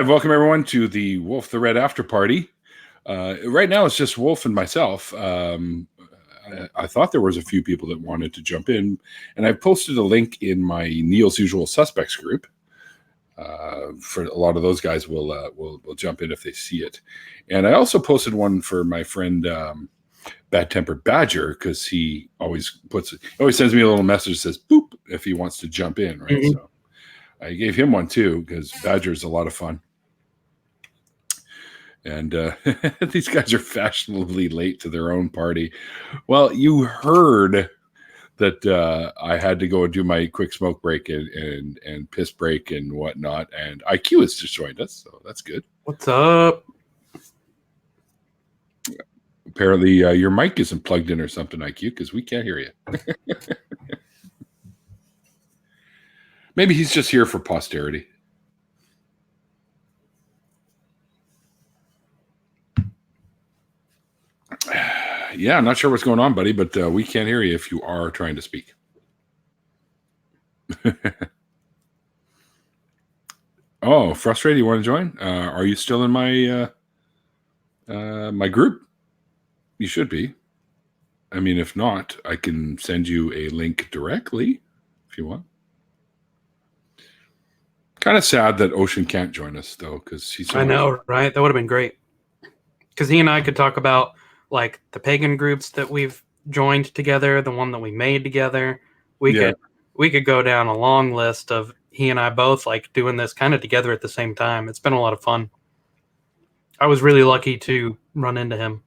And welcome everyone to the Wolf the Red After Party. Right now it's just Wolf and myself. I thought there was a few people that wanted to jump in, and I posted a link in my Neil's Usual Suspects group. For a lot of those guys will jump in if they see it. And I also posted one for my friend Bad Tempered Badger, because he always sends me a little message that says boop if he wants to jump in, right? Mm-hmm. So I gave him one too, because Badger's a lot of fun. And these guys are fashionably late to their own party. Well, you heard that I had to go and do my quick smoke break and piss break and whatnot. And IQ has just joined us, so that's good. What's up? Apparently your mic isn't plugged in or something, IQ, because we can't hear you. Maybe he's just here for posterity. Yeah, I'm not sure what's going on, buddy, but we can't hear you if you are trying to speak. Oh, frustrated? You want to join? Are you still in my my group? You should be. I mean, if not, I can send you a link directly if you want. Kind of sad that Ocean can't join us, though, because he's. I know, right? That would have been great. Because he and I could talk about like the pagan groups that we've joined together, the one that we made together. We could go down a long list of he and I both like doing this kind of together at the same time. It's been a lot of fun. I was really lucky to run into him.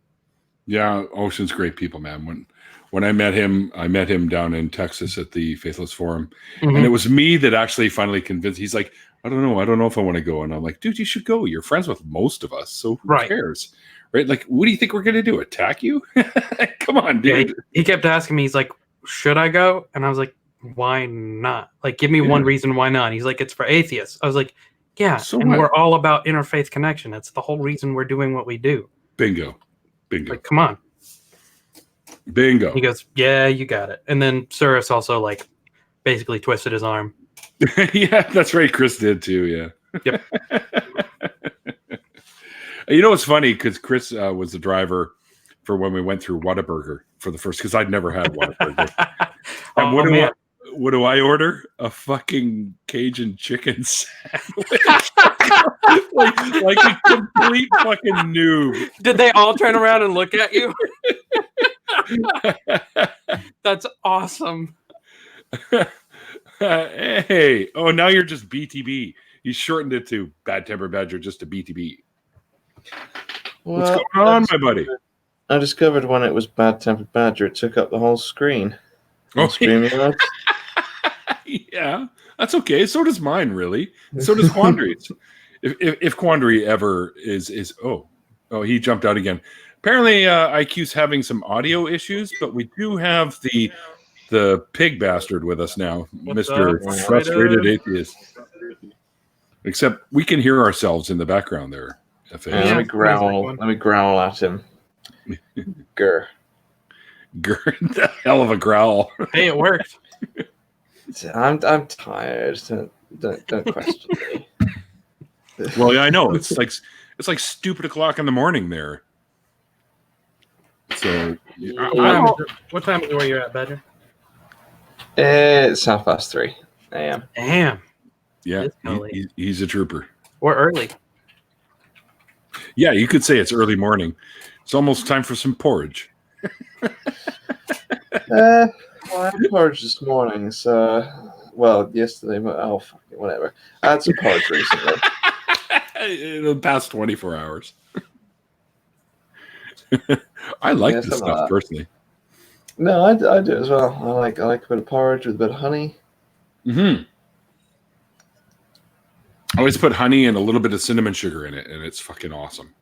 Yeah, Ocean's great people, man. When I met him down in Texas at the Faithless Forum. Mm-hmm. And it was me that actually finally convinced. He's like, I don't know if I want to go. And I'm like, dude, you should go. You're friends with most of us, so who cares? Right? Like, what do you think we're going to do? Attack you? Come on, dude. Yeah, he kept asking me, he's like, should I go? And I was like, why not? Like, give me one reason why not. He's like, it's for atheists. I was like, yeah, so and we're all about interfaith connection. That's the whole reason we're doing what we do. Bingo. Like, come on. Bingo. He goes, yeah, you got it. And then Surus also, like, basically twisted his arm. Yeah, that's right. Chris did too, yeah. Yep. You know what's funny? Because Chris was the driver for when we went through Whataburger for the first, because I'd never had Whataburger. And what do I order? A fucking Cajun chicken sandwich. like a complete fucking noob. Did they all turn around and look at you? That's awesome. Hey, oh, now you're just BTB. You shortened it to Bad Tempered Badger just to BTB. Well, what's going on, my buddy? I discovered when it was Bad Tempered Badger, it took up the whole screen. StreamYard. Yeah, that's okay. So does mine, really. So does Quandary's. If Quandary ever is he jumped out again. Apparently, IQ's having some audio issues, but we do have the pig bastard with us now, Mr. Frustrated Atheist. Except we can hear ourselves in the background there. Let me growl at him. Grr. The hell of a growl. Hey, it worked. I'm tired. Don't question me. Well, yeah, I know. It's like stupid o'clock in the morning there. So, what time were you at, Badger? It's 3:30 a.m. Damn. Yeah, he's a trooper. Or early. Yeah, you could say it's early morning. It's almost time for some porridge. Well, I had porridge this morning, so yesterday, but whatever. I had some porridge recently. In the past 24 hours. I like this stuff personally. No, I do as well. I like a bit of porridge with a bit of honey. Mm-hmm. I always put honey and a little bit of cinnamon sugar in it, and it's fucking awesome.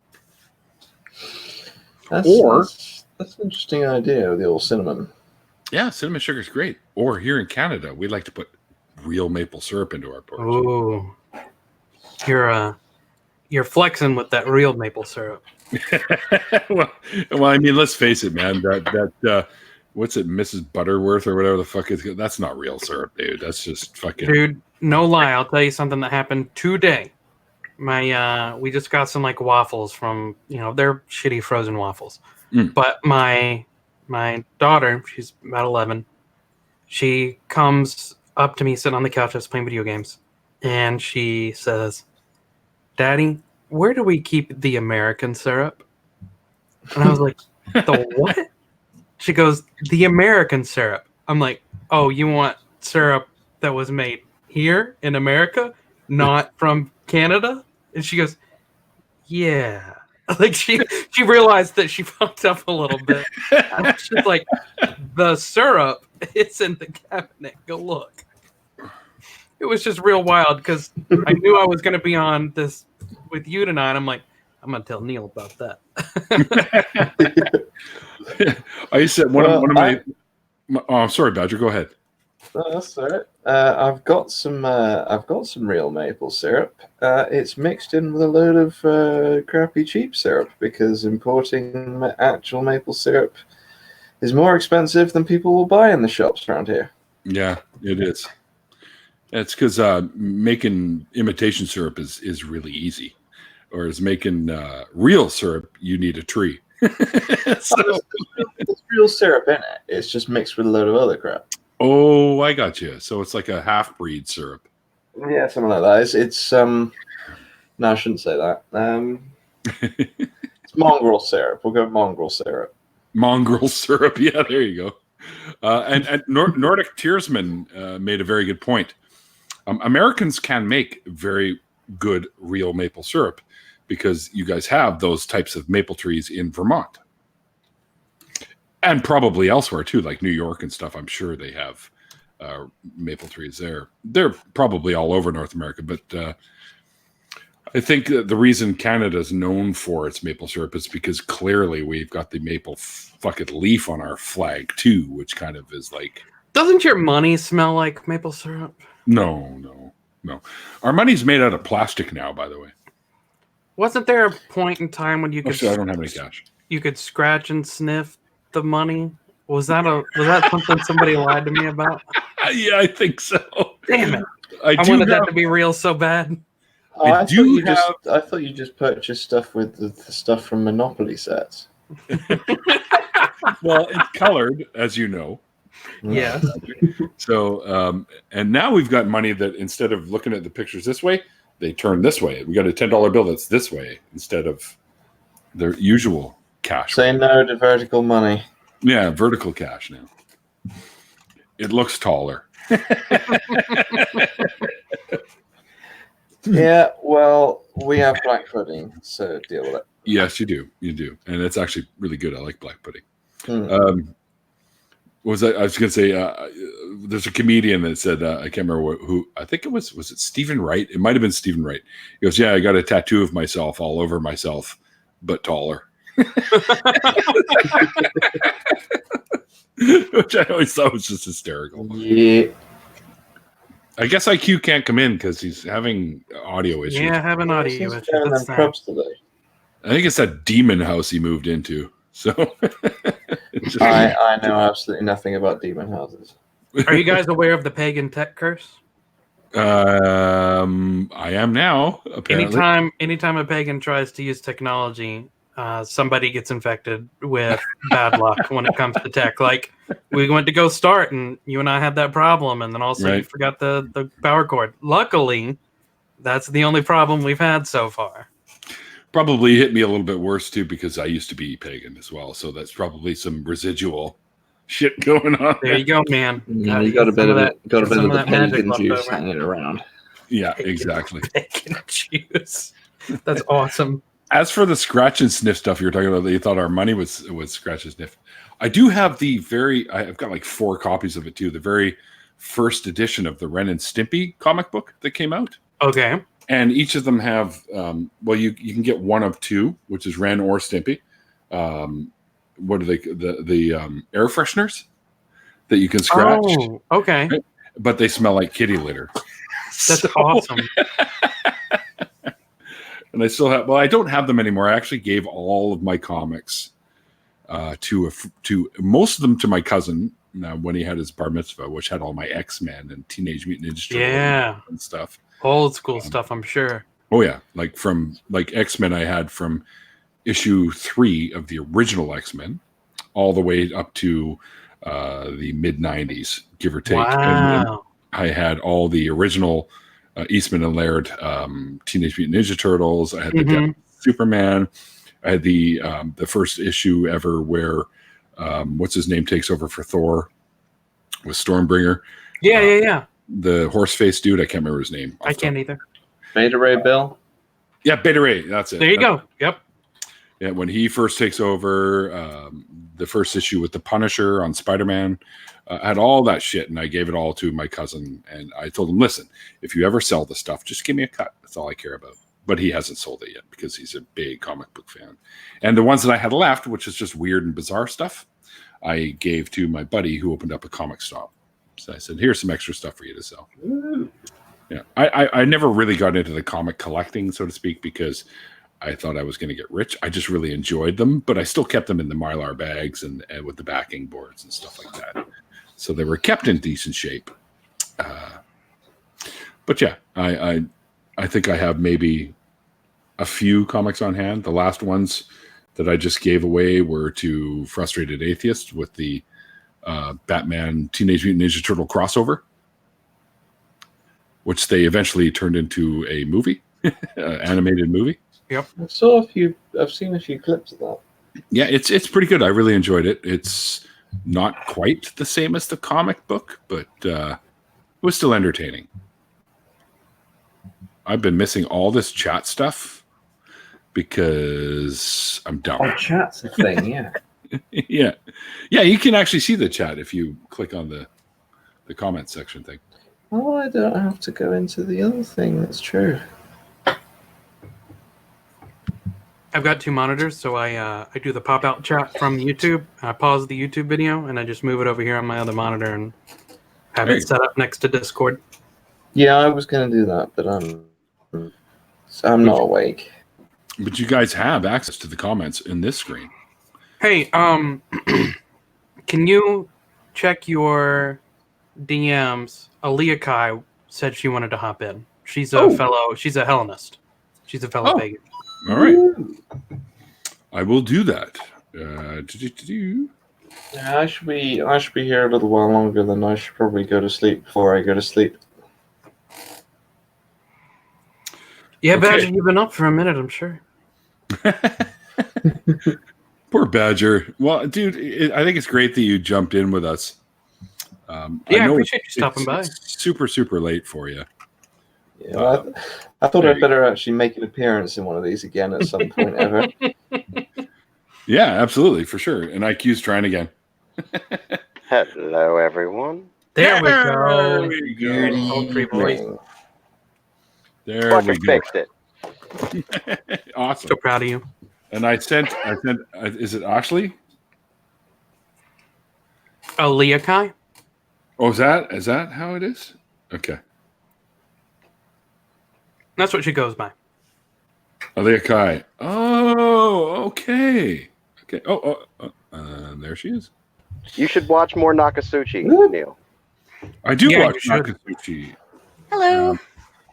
That's an interesting idea with the old cinnamon. Yeah, cinnamon sugar is great. Or here in Canada, we like to put real maple syrup into our porridge. Oh, you're flexing with that real maple syrup. well, I mean, let's face it, man. That what's it, Mrs. Butterworth or whatever the fuck is? That's not real syrup, dude. That's just fucking. Dude, no lie. I'll tell you something that happened today. we just got some like waffles from, they're shitty frozen waffles. Mm. But my daughter, she's about 11. She comes up to me sitting on the couch, I was playing video games, and she says, "Daddy, where do we keep the American syrup?" And I was like, "The what?" She goes, "The American syrup." I'm like, "Oh, you want syrup that was made here in America, not from Canada?" And she goes, "Yeah." Like she realized that she fucked up a little bit. She's like, "The syrup, it's in the cabinet. Go look." It was just real wild because I knew I was going to be on this with you tonight. I'm like, I'm going to tell Neil about that. I said one of my. Oh, I'm sorry, Badger. Go ahead. No, that's all right. I've got some real maple syrup. It's mixed in with a load of crappy cheap syrup because importing actual maple syrup is more expensive than people will buy in the shops around here. Yeah, it is. It's because making imitation syrup is really easy, or is making real syrup you need a tree. So, there's real syrup in it. It's just mixed with a load of other crap. Oh, I got you. So it's like a half-breed syrup. Yeah, something like that. It's no, I shouldn't say that. It's mongrel syrup. We'll go mongrel syrup. Mongrel syrup. Yeah, there you go. And Nordic Tearsman made a very good point. Americans can make very good real maple syrup because you guys have those types of maple trees in Vermont. And probably elsewhere too, like New York and stuff. I'm sure they have maple trees there. They're probably all over North America, but I think the reason Canada is known for its maple syrup is because clearly we've got the maple fucking leaf on our flag too, which kind of is like. Doesn't your money smell like maple syrup? No. Our money's made out of plastic now, by the way. Wasn't there a point in time when you could? Actually, I don't have any cash. You could scratch and sniff the money. Was that something somebody lied to me about? Yeah, I think so. Damn it! I wanted that to be real so bad. Oh, I thought you just purchased stuff with the stuff from Monopoly sets. Well, it's colored, as you know. Yeah. So, and now we've got money that instead of looking at the pictures this way, they turn this way. We got a $10 bill that's this way instead of their usual cash. Say no to vertical money. Yeah, vertical cash now. It looks taller. Yeah, well, we have black pudding, so deal with it. Yes, you do. You do. And it's actually really good. I like black pudding. What was that? I was going to say, there's a comedian that said, I can't remember who, I think it was it Stephen Wright? It might have been Stephen Wright. He goes, yeah, I got a tattoo of myself all over myself, but taller. Which I always thought was just hysterical. Yeah. I guess IQ can't come in because he's having audio issues. Yeah, having audio issues. That's sad. Today. I think it's that demon house he moved into. So I know absolutely nothing about demon houses. Are you guys aware of the pagan tech curse? I am now. Apparently, anytime a pagan tries to use technology, somebody gets infected with bad luck when it comes to tech. Like we went to go start, and you and I had that problem, and then also you forgot the power cord. Luckily, that's the only problem we've had so far. Probably hit me a little bit worse too because I used to be pagan as well, so that's probably some residual shit going on. There you go, man. You got a bit of the pagan juice hanging around. Yeah, exactly. Pagan juice. That's awesome. As for the scratch and sniff stuff you were talking about, that you thought our money was scratch and sniff. I do have I've got like 4 copies of it too. The very first edition of the Ren and Stimpy comic book that came out. Okay. And each of them have, you can get one of 2, which is Ren or Stimpy. What are they? The air fresheners that you can scratch. Oh, okay. Right? But they smell like kitty litter. That's awesome. And I still have. Well, I don't have them anymore. I actually gave all of my comics to most of them to my cousin when he had his bar mitzvah, which had all my X-Men and Teenage Mutant Ninja Turtles and stuff. Old school stuff, I'm sure. Oh yeah, like from like X-Men, I had from issue 3 of the original X-Men all the way up to the mid 90s, give or take. And then Wow. I had all the original Eastman and Laird Teenage Mutant Ninja Turtles. I had the Death of Superman. I had the first issue ever where what's his name takes over for Thor with Stormbringer. Yeah. The horse face dude. I can't remember his name. I can't either. Beta Ray Bill. Yeah, Beta Ray. That's it. There you go. Yep. Yeah, when he first takes over, the first issue with the Punisher on Spider-Man, I had all that shit, and I gave it all to my cousin, and I told him, listen, if you ever sell the stuff, just give me a cut. That's all I care about. But he hasn't sold it yet because he's a big comic book fan. And the ones that I had left, which is just weird and bizarre stuff, I gave to my buddy who opened up a comic shop. So I said, here's some extra stuff for you to sell. Ooh. Yeah, I never really got into the comic collecting, so to speak, because I thought I was going to get rich. I just really enjoyed them, but I still kept them in the Mylar bags and with the backing boards and stuff like that. So they were kept in decent shape. But yeah, I think I have maybe a few comics on hand. The last ones that I just gave away were to Frustrated Atheist with the Batman Teenage Mutant Ninja Turtle crossover, which they eventually turned into a movie, animated movie. Yep. I've seen a few clips of that. Yeah, it's pretty good. I really enjoyed it. It's not quite the same as the comic book, but it was still entertaining. I've been missing all this chat stuff because I'm dumb. Oh, chat's a thing, yeah. Yeah. You can actually see the chat if you click on the comment section thing. Oh, I don't have to go into the other thing. That's true. I've got 2 monitors, so I do the pop-out chat from YouTube. I pause the YouTube video, and I just move it over here on my other monitor and have it set up next to Discord. Yeah, I was going to do that, but I'm not awake. But you guys have access to the comments in this screen. Hey, can you check your DMs? Aaliyah Kai said she wanted to hop in. She's a she's a Hellenist. She's a fellow pagan. All right. I will do that. Yeah, I should be here a little while longer than I should probably go to sleep before I go to sleep. Yeah, Okay. Badger, you've been up for a minute, I'm sure. Poor Badger. Well, dude, I think it's great that you jumped in with us. I appreciate you stopping by. It's super, super late for you. Yeah, I thought I'd better actually make an appearance in one of these again at some point ever. Yeah, absolutely, for sure. And IQ's trying again. Hello, everyone. There we go. we Good Sultry voice. evening. There Fucking we go. fixed it. Awesome. So proud of you. And I sent. Is it Ashley? Aaliyah Kai? Oh, is that how it is? Okay. That's what she goes by. Aaliyah Kai. Oh, okay. Okay. There she is. You should watch more Nakasuchi, Woo. Neil. I do Yeah, watch you should. Nakasuchi. Hello.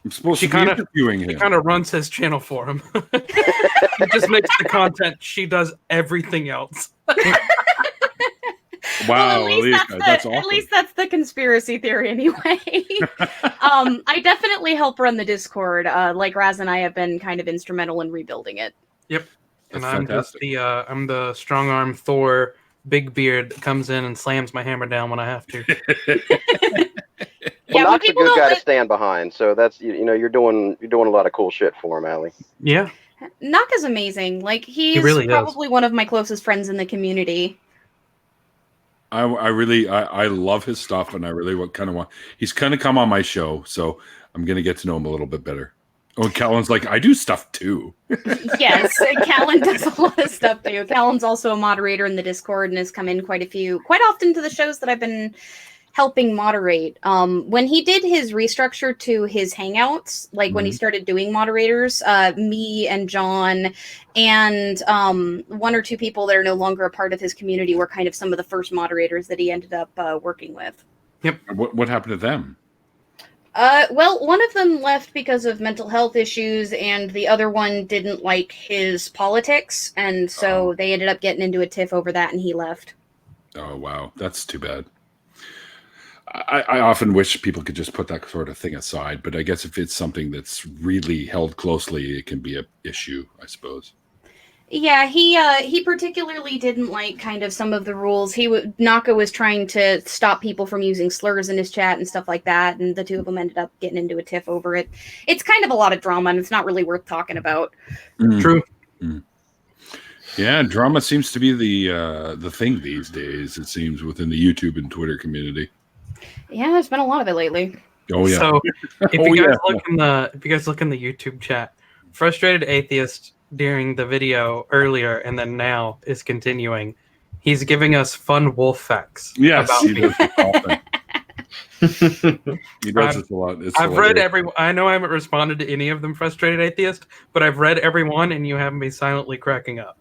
I'm supposed She to be kinda- interviewing He him. kind of runs his channel for him. He just makes the content. She does everything else. Wow, Well, at least Aaliyah Kai, that's at awesome. least that's the conspiracy theory anyway. I definitely help run the Discord. Like Raz and I have been kind of instrumental in rebuilding it. And That's I'm just fantastic. I'm the strong arm Thor big beard that comes in and slams my hammer down when I have to. Well, When Knock's a people good don't guy to li- stand behind, so that's you're doing a lot of cool shit for him, Allie. Yeah. Naka's amazing. Like he's really is. probably one of my closest friends in the community. I love his stuff, and I really want. He's kind of come on my show, so I'm gonna get to know him a little bit better. Oh, Callan's like, I do stuff too. Yes, Callan does a lot of stuff too. Callan's also a moderator in the Discord and has come in quite often to the shows that I've been helping moderate. When he did his restructure to his hangouts, like when he started doing moderators, me and John and 1 or 2 people that are no longer a part of his community were kind of some of the first moderators that he ended up working with. What happened to them? Well, one of them left because of mental health issues, and the other one didn't like his politics, and so they ended up getting into a tiff over that, and he left. Oh, wow. That's too bad. I often wish people could just put that sort of thing aside, but I guess if it's something that's really held closely, it can be an issue, I suppose. Yeah, he particularly didn't like kind of some of the rules. Naka was trying to stop people from using slurs in his chat and stuff like that, and the two of them ended up getting into a tiff over it. It's kind of a lot of drama, and it's not really worth talking about. True. Yeah, drama seems to be the thing these days. It seems within the YouTube and Twitter community. Yeah, there's been a lot of it lately. Oh yeah. So if you guys look in the YouTube chat, Frustrated Atheist during the video earlier and then now is continuing. He's giving us fun wolf facts. Yes, about he does this often. He does this a lot. I've read I know I haven't responded to any of them, Frustrated Atheist, but I've read every one, and you have me silently cracking up.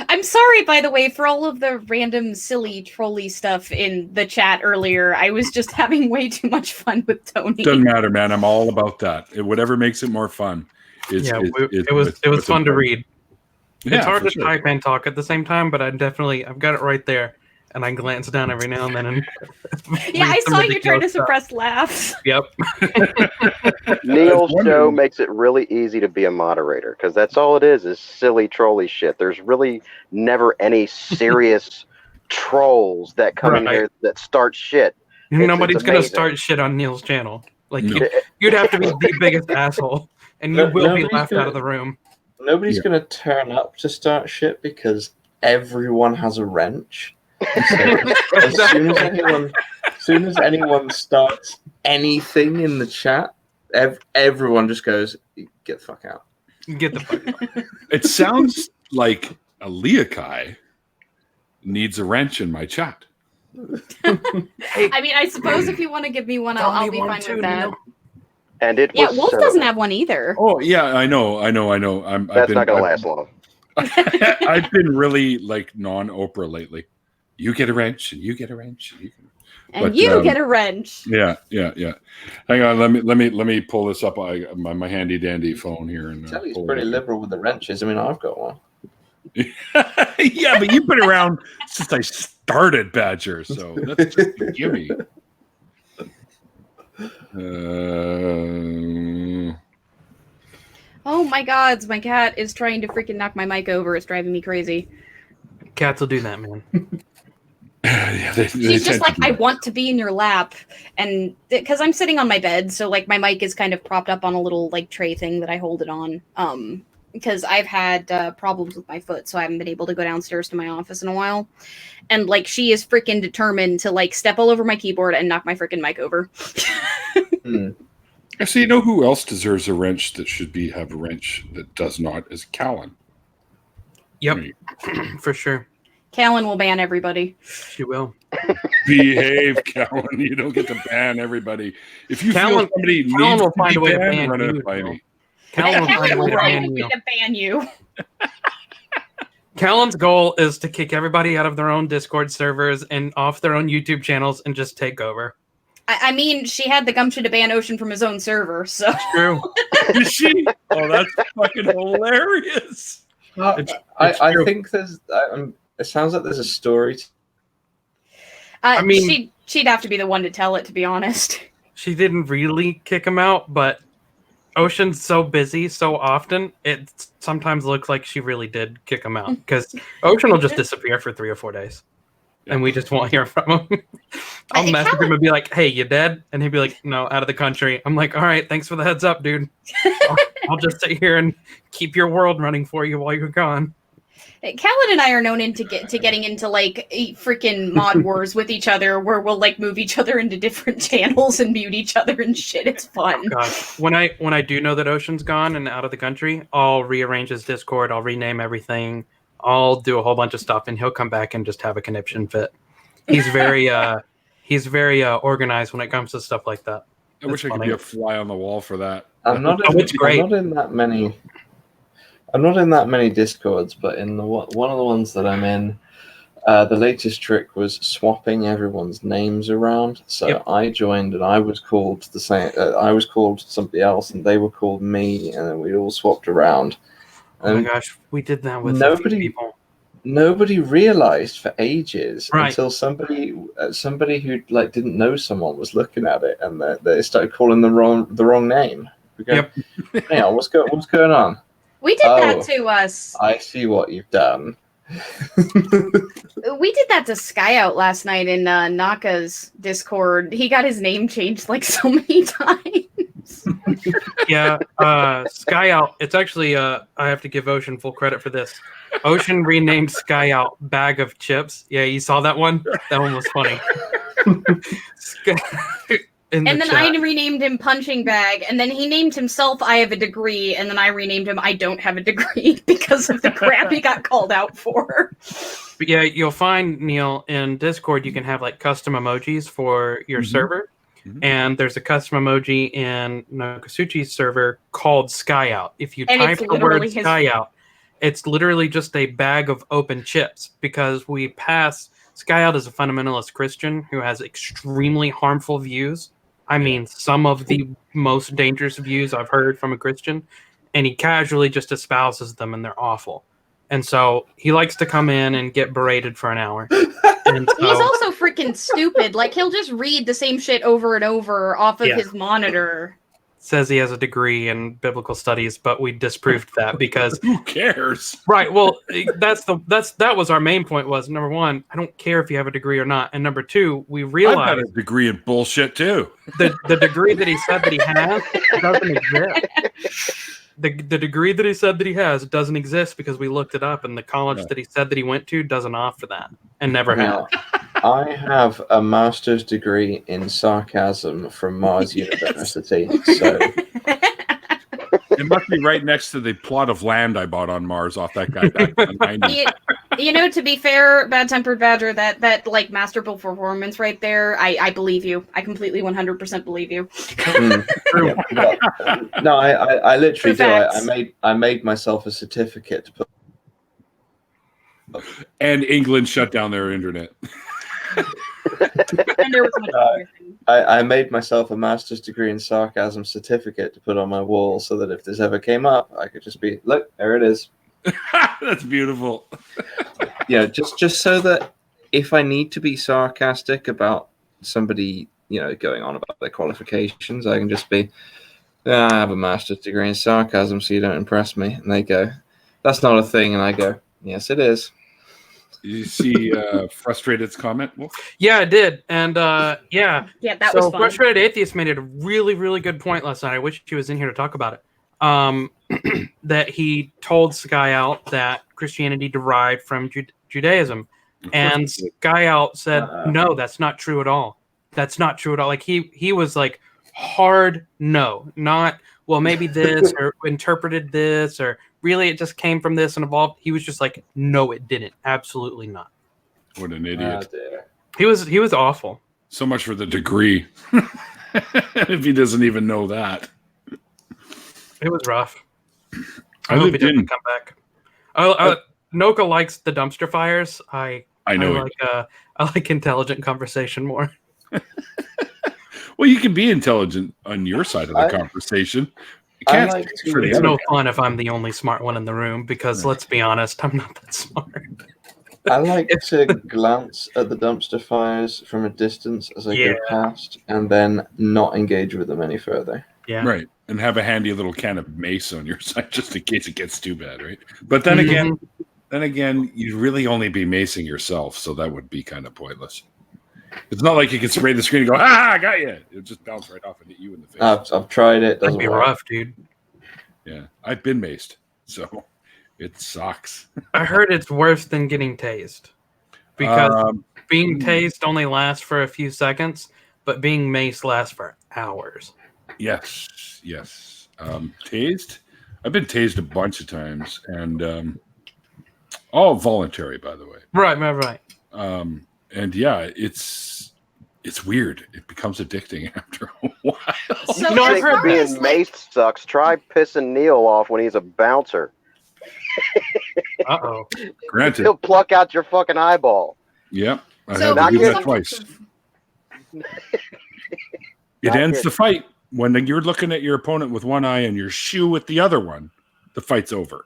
I'm sorry, by the way, for all of the random, silly, trolly stuff in the chat earlier. I was just having way too much fun with Tony. Doesn't matter, man. I'm all about that. Whatever makes it more fun. It was fun to read. Yeah, it's hard to sure. type and talk at the same time, but I've got it right there, and I glance down every now and then. And yeah, I saw you trying to stuff. suppress laughs. Yep. Neil's show makes it really easy to be a moderator because that's all it is silly trolly shit. There's really never any serious trolls that come in here that start shit. Nobody's it's gonna amazing. start shit on Neil's channel. Like No. you'd have to be the biggest asshole, and you will be Nobody's laughed out gonna- of the room. Nobody's going to turn up to start shit because everyone has a wrench. So as soon as anyone starts anything in the chat, everyone just goes, "Get the fuck out." Get the fuck out. It sounds like a Leakai needs a wrench in my chat. I mean, I suppose if you want to give me one, I'll be fine with that. And it Yeah, was Wolf so- doesn't have one either. Oh yeah, I know. That's not going to last long. I've been really like non-Oprah lately. You get a wrench, and you get a wrench, and you get. And you get a wrench. Yeah. Hang on, let me pull this up. My handy dandy phone here, and Telly's pull pretty it up. liberal with the wrenches. I mean, I've got one. Yeah, but you've been around since I started Badger, so that's just a gimme. Oh my gods, my cat is trying to freaking knock my mic over. It's driving me crazy. Cats will do that, man. Yeah, they She's just tend like, to do I that. want to be in your lap. And because I'm sitting on my bed, so like my mic is kind of propped up on a little like tray thing that I hold it on. Because I've had problems with my foot, so I haven't been able to go downstairs to my office in a while. And like, she is freaking determined to like step all over my keyboard and knock my freaking mic over. So you know who else deserves a wrench that should have a wrench that does not is Callan. Yep, Right. for sure. Callan will ban everybody. She will. Behave, Callan. You don't get to ban everybody. If you Callan- feel somebody Callan needs will to find be a way to banned, ban run you, it by though. me. Callan will find a Callan way will to find ban a way you. to ban you. Callan's goal is to kick everybody out of their own Discord servers and off their own YouTube channels and just take over. I mean, she had the gumption to ban Ocean from his own server, so. True. Is she? Oh, that's fucking hilarious. It's I true. think there's. It sounds like there's a story. I mean- she'd have to be the one to tell it, to be honest. She didn't really kick him out, but Ocean's so busy so often, it sometimes looks like she really did kick him out. Because Ocean will just disappear for 3 or 4 days. And we just won't hear from him. I'll message him and be like, "Hey, you dead?" And he'd be like, "No, out of the country." I'm like, "All right, thanks for the heads up, dude. I'll just sit here and keep your world running for you while you're gone." Callan and I are known getting into like freaking mod wars with each other, where we'll like move each other into different channels and mute each other and shit. It's fun. Gosh, when I do know that Ocean's gone and out of the country, I'll rearrange his Discord. I'll rename everything. I'll do a whole bunch of stuff, and he'll come back and just have a conniption fit. He's very organized when it comes to stuff like that. I wish I could funny. be a fly on the wall for that. I'm not. Oh, it's great. I'm not in that many. I'm not in that many Discords, but in the one of the ones that I'm in, The latest trick was swapping everyone's names around. So Yep. I joined, and I was called the same. I was called somebody else, and they were called me, and then we all swapped around. Oh my And gosh, we did that with a nobody- few people. nobody realized for ages Right. until somebody who like didn't know someone was looking at it, and they started calling the wrong name. We go, Yep. Hang on, what's going on? We did that Oh. to us. I see what you've done. We did that to Skyout last night in Naka's Discord. He got his name changed like so many times. Yeah, Sky Out. It's actually I have to give Ocean full credit for this. Ocean renamed Sky Out Bag of Chips. Yeah, you saw that one? That one was funny. And then I renamed him Punching Bag, and then he named himself I Have a Degree, and then I renamed him I Don't Have a Degree because of the crap he got called out for. But yeah, you'll find, Neil, in Discord you can have like custom emojis for your server. And there's a custom emoji in Nokasuchi's server called Sky Out. If you type the word Sky Out, it's literally just a bag of open chips, because we pass Sky Out as a fundamentalist Christian who has extremely harmful views. I mean, some of the most dangerous views I've heard from a Christian, and he casually just espouses them, and they're awful. And so he likes to come in and get berated for an hour. And so, He's also freaking stupid. Like, he'll just read the same shit over and over off of his monitor. Says he has a degree in biblical studies, but we disproved that because who cares? Right. Well, that was our main point. Was number one, I don't care if you have a degree or not, and number two, we realized I've got a degree in bullshit too. The degree that he said that he has doesn't exist. The degree that he said that he has doesn't exist because we looked it up, and the college that he said that he went to doesn't offer that, and never have. I have a master's degree in sarcasm from Mars University. So it must be right next to the plot of land I bought on Mars off that guy back in the 90s. You know, to be fair, Bad Tempered Badger, that like masterful performance right there, I believe you. I completely 100% believe you. No, I literally do. I made myself a certificate to put. And England shut down their internet. And there was much I made myself a master's degree in sarcasm certificate to put on my wall, so that if this ever came up, I could just be, look, there it is. That's beautiful. Yeah, just so that if I need to be sarcastic about somebody, going on about their qualifications, I can just be, I have a master's degree in sarcasm, so you don't impress me. And they go, that's not a thing. And I go, yes, it is. You see Frustrated's comment, Wolf? Yeah, I did. And yeah, that was fun. Frustrated Atheist made a really, really good point last night. I wish he was in here to talk about it. That he told Sky Out that Christianity derived from Judaism. And Sky Out said, no, that's not true at all. That's not true at all. Like he was like, hard no, not, well, maybe this or interpreted this, or really it just came from this and evolved. He was just like, no, it didn't. Absolutely not. What an idiot. He was awful. So much for the degree. If he doesn't even know that. It was rough. I hope he doesn't come back. Noka likes the dumpster fires. I know. I like intelligent conversation more. Well, you can be intelligent on your side of the conversation. It's no fun if I'm the only smart one in the room, because let's be honest, I'm not that smart. I like to glance at the dumpster fires from a distance as I go past, and then not engage with them any further. Yeah. Right. And have a handy little can of mace on your side just in case it gets too bad, right? But then again, you'd really only be macing yourself, so that would be kind of pointless. It's not like you can spray the screen and go, I got you. It'll just bounce right off and hit you in the face. I've tried it. That'd be rough, dude. Yeah. I've been maced, so it sucks. I heard it's worse than getting tased. Because being tased only lasts for a few seconds, but being maced lasts for hours. Yes. Tased? I've been tased a bunch of times, and all voluntary, by the way. Right. And yeah, it's weird. It becomes addicting after a while. So you think being maced sucks? Try pissing Neil off when he's a bouncer. Uh-oh. Granted. He'll pluck out your fucking eyeball. Yep. I So had to on do the that subject twice. of- It Not ends good. the fight when you're looking at your opponent with one eye and your shoe with the other one. The fight's over.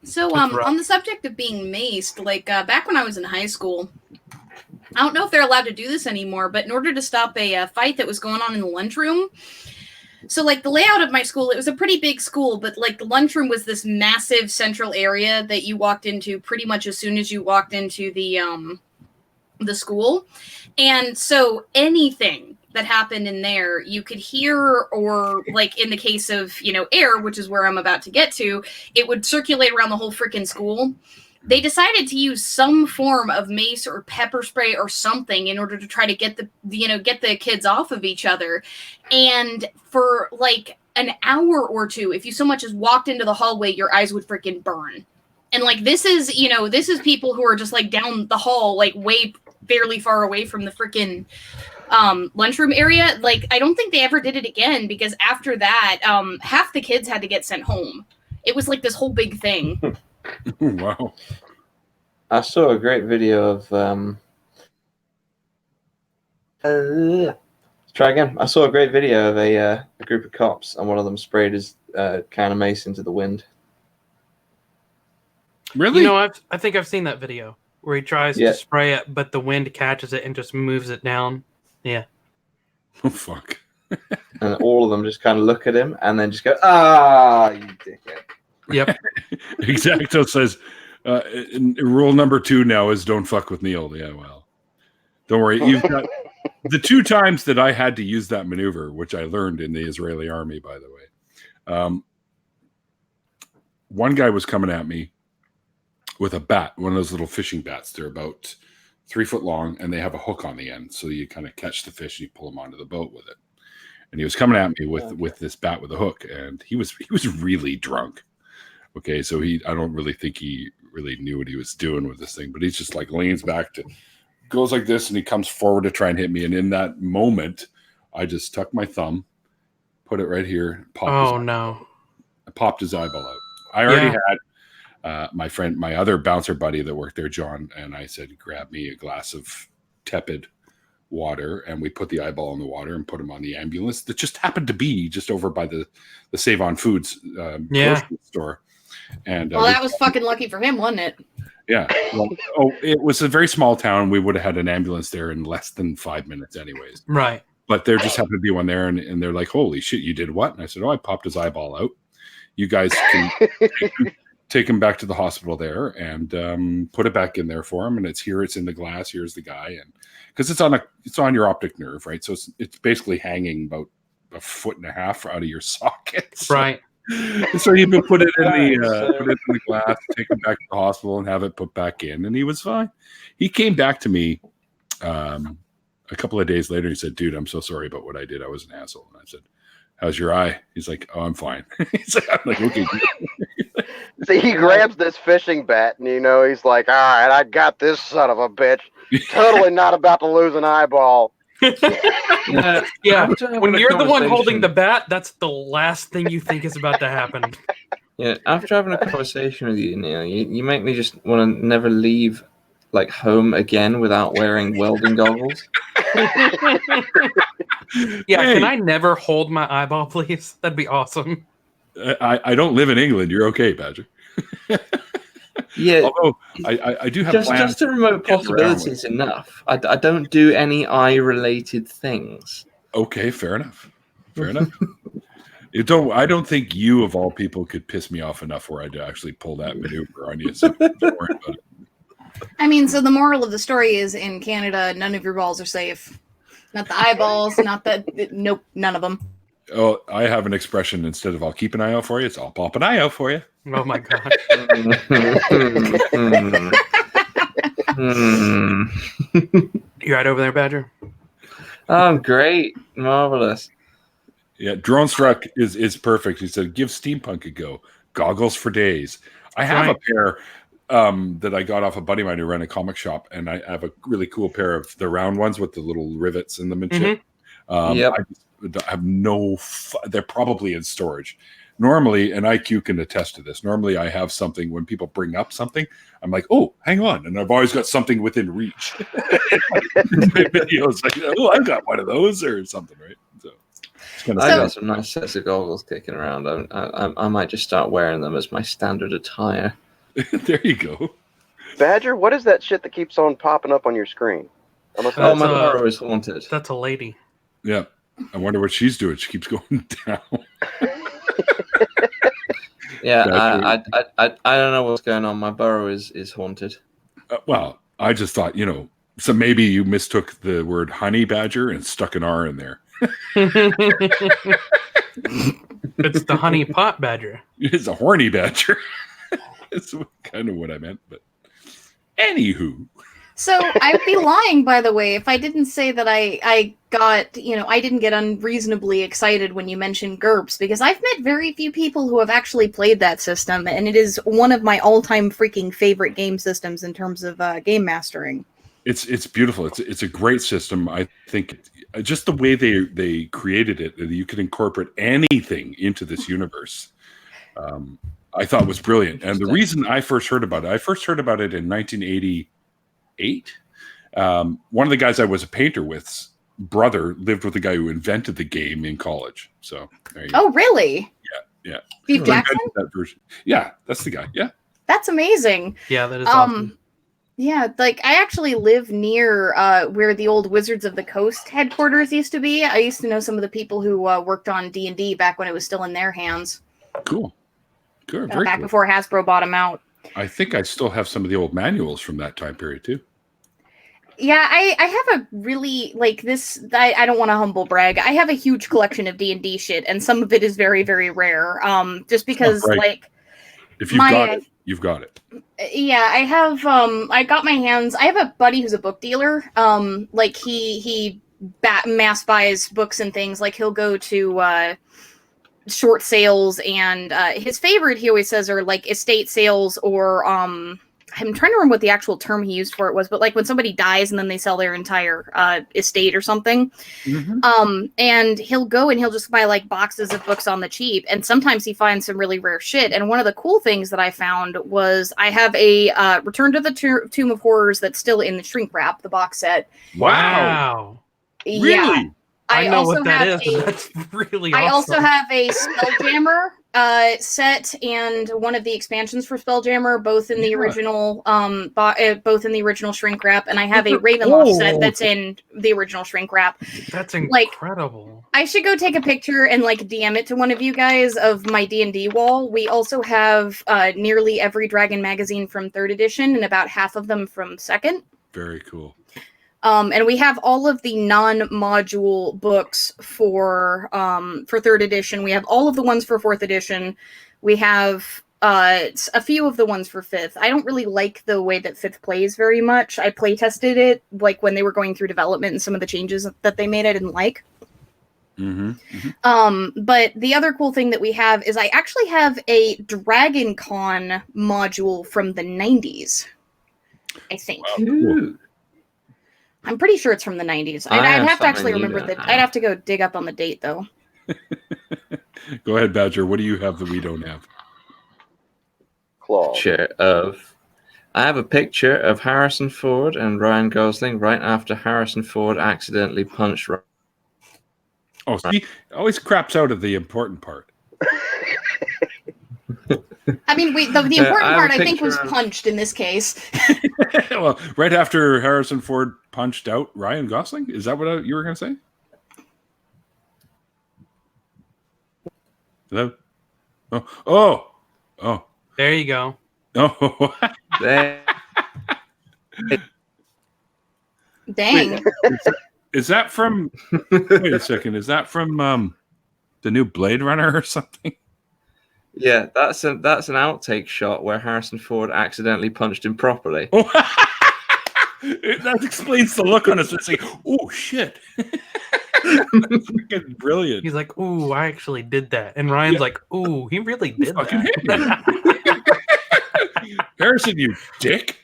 So, That's rough. on the subject of being maced, like back when I was in high school, I don't know if they're allowed to do this anymore, but in order to stop a fight that was going on in the lunchroom, so like the layout of my school, it was a pretty big school, but like the lunchroom was this massive central area that you walked into pretty much as soon as you walked into the school, and so anything that happened in there, you could hear, or like in the case of, air, which is where I'm about to get to, it would circulate around the whole freaking school. They decided to use some form of mace or pepper spray or something in order to try to get the kids off of each other. And for like an hour or two, if you so much as walked into the hallway, your eyes would freaking burn. And like, this is people who are just like down the hall, like way fairly far away from the freaking lunchroom area. Like, I don't think they ever did it again, because after that, half the kids had to get sent home. It was like this whole big thing. Wow. I saw a great video of try again. I saw a great video of a group of cops, and one of them sprayed his can of mace into the wind. Really? I think I've seen that video where he tries to spray it, but the wind catches it and just moves it down. Yeah. Oh, fuck. And all of them just kind of look at him and then just go, "Ah, you dickhead." Yep. Exacto says, rule number 2 now is don't fuck with Neil. Yeah, well, don't worry. You've got the 2 times that I had to use that maneuver, which I learned in the Israeli army, by the way. One guy was coming at me with a bat, one of those little fishing bats. They're about 3 foot long, and they have a hook on the end, so you kind of catch the fish and you pull them onto the boat with it. And he was coming at me with this bat with a hook, and he was really drunk. Okay, so I don't really think he really knew what he was doing with this thing, but he's just like leans back goes like this, and he comes forward to try and hit me. And in that moment, I just tucked my thumb, put it right here. No! I popped his eyeball out. I already had my other bouncer buddy that worked there, John, and I said, grab me a glass of tepid water, and we put the eyeball in the water and put him on the ambulance that just happened to be just over by the Save on Foods grocery store. And well, that was fucking lucky for him, wasn't it? Yeah. Well, it was a very small town. We would have had an ambulance there in less than 5 minutes anyways. Right. But there just happened to be one there, and they're like, holy shit, you did what? And I said, I popped his eyeball out. You guys can take him back to the hospital there and put it back in there for him. And it's in the glass. Here's the guy. And because it's on your optic nerve, right? So it's basically hanging about 1.5 foot out of your socket. So, right. So he would put it in the glass, take him back to the hospital, and have it put back in, and he was fine. He came back to me a couple of days later. He said, "Dude, I'm so sorry about what I did. I was an asshole." And I said, "How's your eye?" He's like, "Oh, I'm fine." I'm like, "Okay." See, he grabs this fishing bat, and he's like, "All right, I got this son of a bitch. Totally not about to lose an eyeball." Yeah. When you're the one holding the bat, that's the last thing you think is about to happen. Yeah, after having a conversation with you, Neil, you make me just want to never leave like home again without wearing welding goggles. Yeah, hey. Can I never hold my eyeball, please? That'd be awesome. I don't live in England. You're okay, Badger. Yeah, although I do have just a remote possibility is enough. I don't do any eye-related things. Okay, fair enough. Fair enough. I don't think you of all people could piss me off enough where I'd actually pull that maneuver on you. So don't worry about it. I mean, so the moral of the story is in Canada, none of your balls are safe. Not the eyeballs, nope, none of them. Oh, I have an expression instead of "I'll keep an eye out for you." It's "I'll pop an eye out for you." Oh my god! You right over there, Badger? Oh, great, marvelous. Yeah, Drone Struck is perfect. He said, "Give steampunk a go. Goggles for days." I have a pair that I got off a buddy of mine who ran a comic shop, and I have a really cool pair of the round ones with the little rivets in them and shit. Yep. I have they're probably in storage. normally, and IQ can attest to this. Normally, I have something when people bring up something, I'm like, "Oh, hang on," and I've always got something within reach. In my videos, like, "Oh, I've got one of those," or something, right? So it's kind of I got some nice sets of goggles kicking around. I might just start wearing them as my standard attire. There you go. Badger, what is that shit that keeps on popping up on your screen? Oh, That's my a- burrow is haunted. That's a lady. Yeah, I wonder what she's doing. She keeps going down. Yeah, Badger. I don't know what's going on. My burrow is haunted. Well, I just thought, so maybe you mistook the word honey badger and stuck an R in there. It's the honey pot badger. It's a horny badger. It's kind of what I meant, but anywho. So I'd be lying, by the way, if I didn't say that I got, I didn't get unreasonably excited when you mentioned GURPS, because I've met very few people who have actually played that system, and it is one of my all-time freaking favorite game systems in terms of game mastering. It's beautiful. It's a great system. I think just the way they created it, that you could incorporate anything into this universe, I thought was brilliant. And the reason I first heard about it in 1988. One of the guys I was a painter with's brother lived with the guy who invented the game in college. So there you go. Oh, really? Yeah. Steve Who Jackson? invented that version. Yeah, that's the guy. Yeah. That's amazing. Yeah, that is awesome. Yeah, like I actually live near where the old Wizards of the Coast headquarters used to be. I used to know some of the people who worked on D&D back when it was still in their hands. Cool. Good. Very Back cool. before Hasbro bought them out. I think I still have some of the old manuals from that time period too. Yeah, I have a really, like, this, I don't want to humble brag. I have a huge collection of D&D shit, and some of it is very, very rare. Just because, right. like... If you've got it, you've got it. Yeah, I have, I got my hands, I have a buddy who's a book dealer. Like, he mass buys books and things. Like, he'll go to, short sales, and his favorite, he always says, are, like, estate sales or, I'm trying to remember what the actual term he used for it was, but like when somebody dies and then they sell their entire estate or something. Mm-hmm. And he'll go and he'll just buy like boxes of books on the cheap. And sometimes he finds some really rare shit. And one of the cool things that I found was I have a Return to the Tomb of Horrors that's still in the shrink wrap, the box set. Wow. Yeah. Really? I know also what that have is. That's really awesome. I also have a Spelljammer set and one of the expansions for Spelljammer, both in the original, both in the original shrink wrap, and I have a Ravenloft set that's in the original shrink wrap. That's incredible. I should go take a picture and like DM it to one of you guys of my D&D wall. We also have nearly every Dragon magazine from 3rd edition and about half of them from 2nd. Very cool. And we have all of the non-module books for 3rd edition. We have all of the ones for 4th edition. We have a few of the ones for 5th. I don't really like the way that 5th plays very much. I play tested it like when they were going through development, and some of the changes that they made I didn't like. Mm-hmm. Mm-hmm. But the other cool thing that we have is I actually have a Dragon Con module from the 90s, I think. Wow, cool. I'm pretty sure it's from the 90s. I'd have to actually remember that. I'd have to go dig up on the date, though. Go ahead, Badger. What do you have that we don't have? Claw. I have a picture of Harrison Ford and Ryan Gosling right after Harrison Ford accidentally punched Ryan. Oh, see, always craps out of the important part. I mean, the important part, I think, was punched in this case. Well, right after Harrison Ford punched out Ryan Gosling? Is that what you were going to say? Hello? Oh. There you go. Oh. Dang. Is that from... Wait a second. Is that from the new Blade Runner or something? Yeah, that's an outtake shot where Harrison Ford accidentally punched him properly. Oh. That explains the look on his face. Like, oh shit! That's freaking brilliant. He's like, "Ooh, I actually did that," and Ryan's like, "Ooh, he really did fucking that." Harrison, you dick!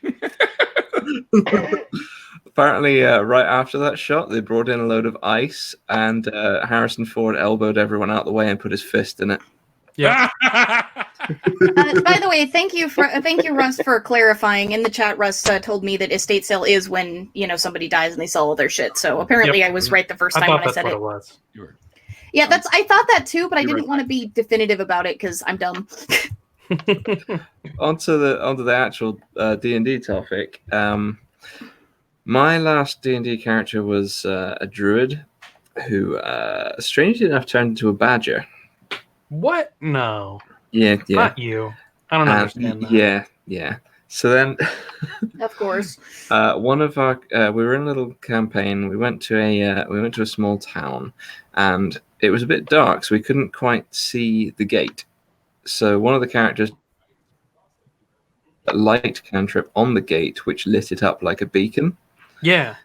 Apparently, right after that shot, they brought in a load of ice, and Harrison Ford elbowed everyone out the way and put his fist in it. Yeah. By the way, thank you, Russ, for clarifying. In the chat, Russ told me that estate sale is when somebody dies and they sell all their shit. So apparently, I was right the first time when I said it. It was. Yeah, I thought that too, but I You're didn't want to be definitive about it because I'm dumb. Onto the actual D&D topic. My last D&D character was a druid who, strangely enough, turned into a badger. What? No. Yeah. Not you. I don't understand that. Yeah. So then, Of course. one of our we were in a little campaign. We went to a small town, and it was a bit dark, so we couldn't quite see the gate. So one of the characters light cantrip on the gate, which lit it up like a beacon. Yeah.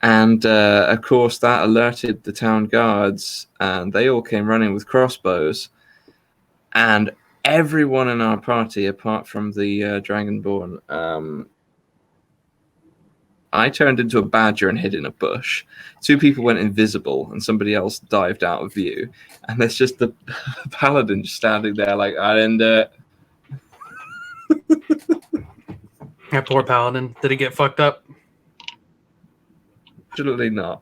And of course, that alerted the town guards, and they all came running with crossbows. And everyone in our party, apart from the Dragonborn, I turned into a badger and hid in a bush. 2 people went invisible, and somebody else dived out of view. And there's just the paladin standing there like, I didn't do it. That poor paladin. Did he get fucked up? Absolutely not.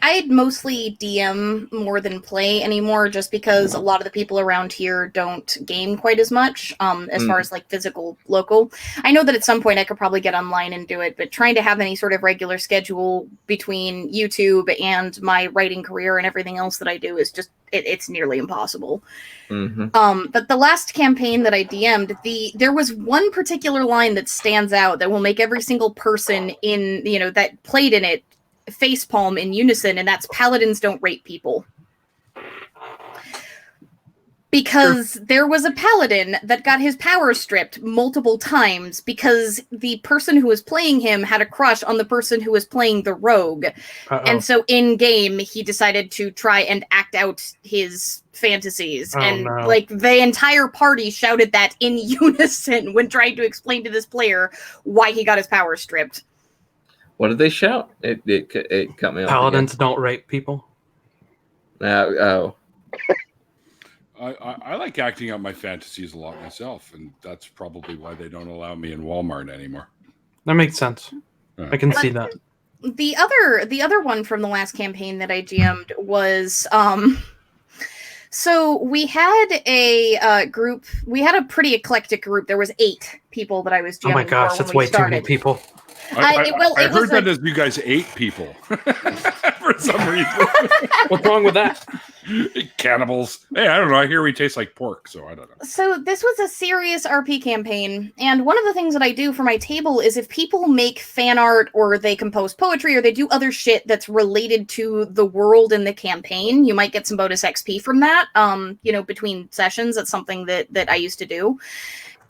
I mostly DM more than play anymore, just because a lot of the people around here don't game quite as much, as far as physical local. I know that at some point I could probably get online and do it, but trying to have any sort of regular schedule between YouTube and my writing career and everything else that I do is just it's nearly impossible. Mm-hmm. But the last campaign that I DM'd, there was one particular line that stands out that will make every single person in that played in it facepalm in unison, and that's paladins don't rape people. Because there was a paladin that got his power stripped multiple times because the person who was playing him had a crush on the person who was playing the rogue. Uh-oh. And so in game he decided to try and act out his fantasies. The entire party shouted that in unison when trying to explain to this player why he got his power stripped. What did they shout? It cut me off. Paladins don't rape people. Oh. I like acting out my fantasies a lot myself, and that's probably why they don't allow me in Walmart anymore. That makes sense. I can see that. The other one from the last campaign that I GM'd was so we had a group. We had a pretty eclectic group. There was 8 people that I was GMing. Oh my gosh, that's way too many people. I heard that as you guys 8 people for some reason. What's wrong with that? Cannibals. Hey, I don't know. I hear we taste like pork, so I don't know. So this was a serious RP campaign, and one of the things that I do for my table is if people make fan art or they compose poetry or they do other shit that's related to the world in the campaign, you might get some bonus XP from that. Between sessions, that's something that I used to do.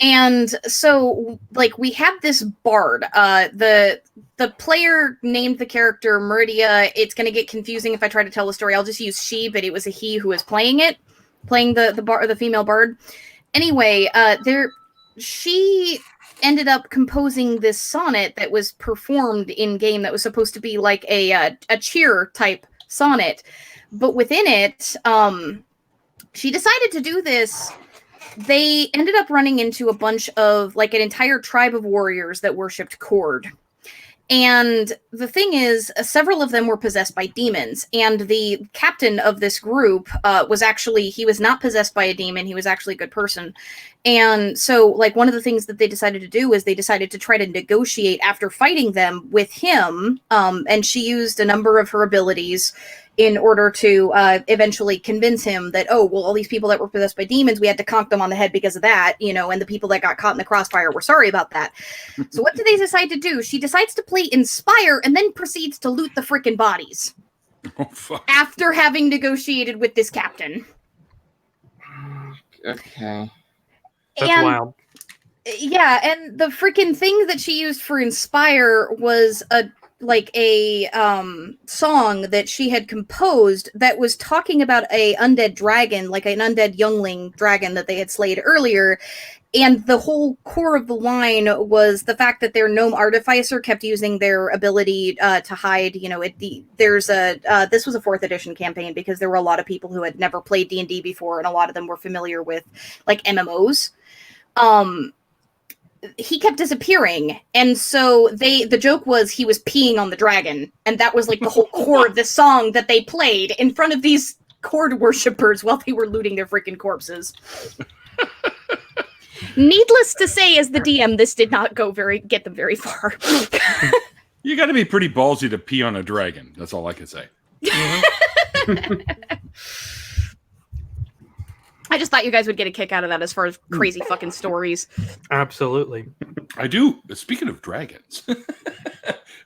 And so, we have this bard. The player named the character Meridia. It's going to get confusing if I try to tell the story. I'll just use she, but it was a he who was playing the female bard. Anyway, she ended up composing this sonnet that was performed in game that was supposed to be like a cheer type sonnet, but within it, she decided to do this. They ended up running into a bunch of an entire tribe of warriors that worshipped Cord. And the thing is, several of them were possessed by demons. And the captain of this group he was not possessed by a demon. He was actually a good person. And so, one of the things that they decided to do is they decided to try to negotiate after fighting them with him. And she used a number of her abilities in order to eventually convince him that, all these people that were possessed by demons, we had to conk them on the head because of that, and the people that got caught in the crossfire were sorry about that. So what do they decide to do? She decides to play Inspire and then proceeds to loot the frickin' bodies. Oh, fuck. After having negotiated with this captain. Okay. That's wild. Yeah, and the freaking thing that she used for Inspire was a like a song that she had composed that was talking about a undead dragon, like an undead youngling dragon that they had slayed earlier. And the whole core of the line was the fact that their gnome artificer kept using their ability to hide. You know, this was a 4th edition campaign because there were a lot of people who had never played D&D before, and a lot of them were familiar with like MMOs. He kept disappearing, and so the joke was he was peeing on the dragon, and that was like the whole core of the song that they played in front of these Horde worshippers while they were looting their freaking corpses. Needless to say, as the DM, this did not get them very far. You got to be pretty ballsy to pee on a dragon. That's all I can say. I just thought you guys would get a kick out of that as far as crazy fucking stories. Absolutely. I do. Speaking of dragons,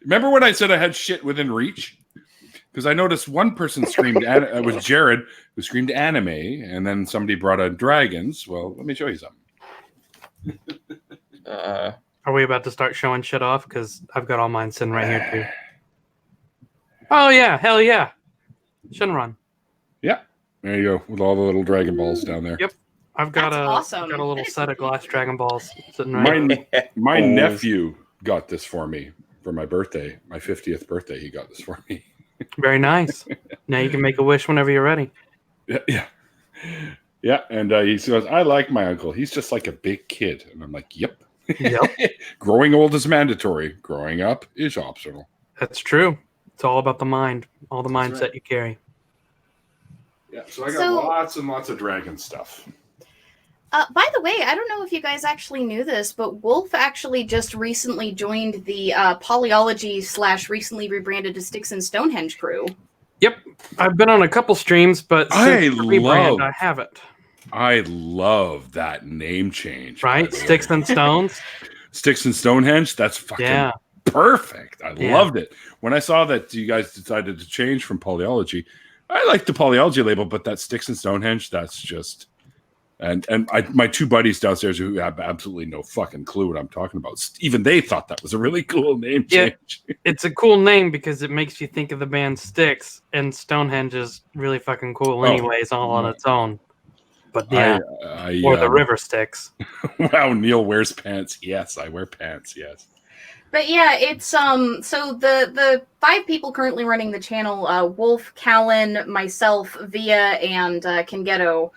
remember when I said I had shit within reach? Because I noticed one person screamed, it was Jared, who screamed anime, and then somebody brought on dragons. Well, let me show you something. Are we about to start showing shit off? Because I've got all mine sitting right here too. Oh yeah, hell yeah, Shenron. Yeah, there you go with all the little Dragon Balls down there. Yep, I've got awesome. got a little set of glass Dragon Balls sitting right. My nephew got this for me for my birthday, my 50th birthday. He got this for me. Very nice. Now you can make a wish whenever you're ready. Yeah, and he says, I like my uncle. He's just like a big kid. And I'm like, yep. Growing old is mandatory. Growing up is optional. That's true. It's all about the mind. All the mindset you carry. Yeah, so I got lots and lots of dragon stuff. By the way, I don't know if you guys actually knew this, but Wolf actually just recently joined the Polyology / recently rebranded to Sticks and Stonehenge crew. Yep. I've been on a couple streams, but since the rebrand, I haven't. I love that name change. Right? Sticks and Stones? Sticks and Stonehenge? That's fucking perfect. I loved it. When I saw that you guys decided to change from Polyology, I like the Polyology label, but that Sticks and Stonehenge, that's just... And my two buddies downstairs who have absolutely no fucking clue what I'm talking about, even they thought that was a really cool name change. It's a cool name because it makes you think of the band Styx, and Stonehenge is really fucking cool anyways, all on its own. But or the River Styx. Wow, Neil wears pants. Yes, I wear pants. Yes. But yeah, it's so the 5 people currently running the channel, Wolf, Callan, myself, Via, and Kengetto.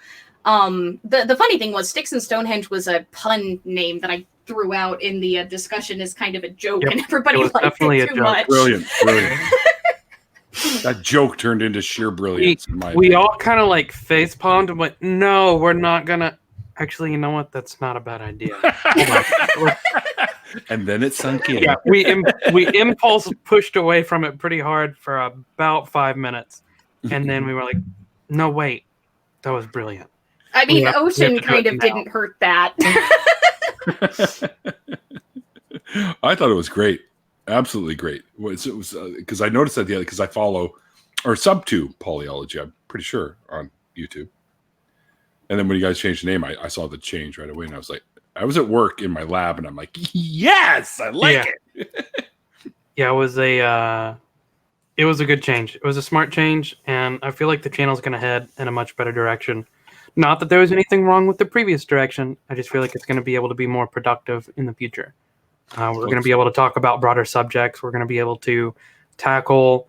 The funny thing was Sticks and Stonehenge was a pun name that I threw out in the discussion as kind of a joke, and everybody liked it too much. Brilliant. That joke turned into sheer brilliance. We all kind of like face palmed and went, no, we're not gonna. Actually, you know what? That's not a bad idea. And then it sunk in. Yeah, we impulse pushed away from it pretty hard for about 5 minutes, and then we were like, no, wait, that was brilliant. I mean, Ocean kind of didn't hurt that. I thought it was great. Absolutely great. It was because I noticed that because I follow or sub to Polyology, I'm pretty sure, on YouTube. And then when you guys changed the name, I saw the change right away, and I was like, I was at work in my lab, and I'm like, yes, I like it. Yeah, it was a good change. It was a smart change, and I feel like the channel's going to head in a much better direction. Not that there was anything wrong with the previous direction. I just feel like it's going to be able to be more productive in the future. We're going to be able to talk about broader subjects. We're going to be able to tackle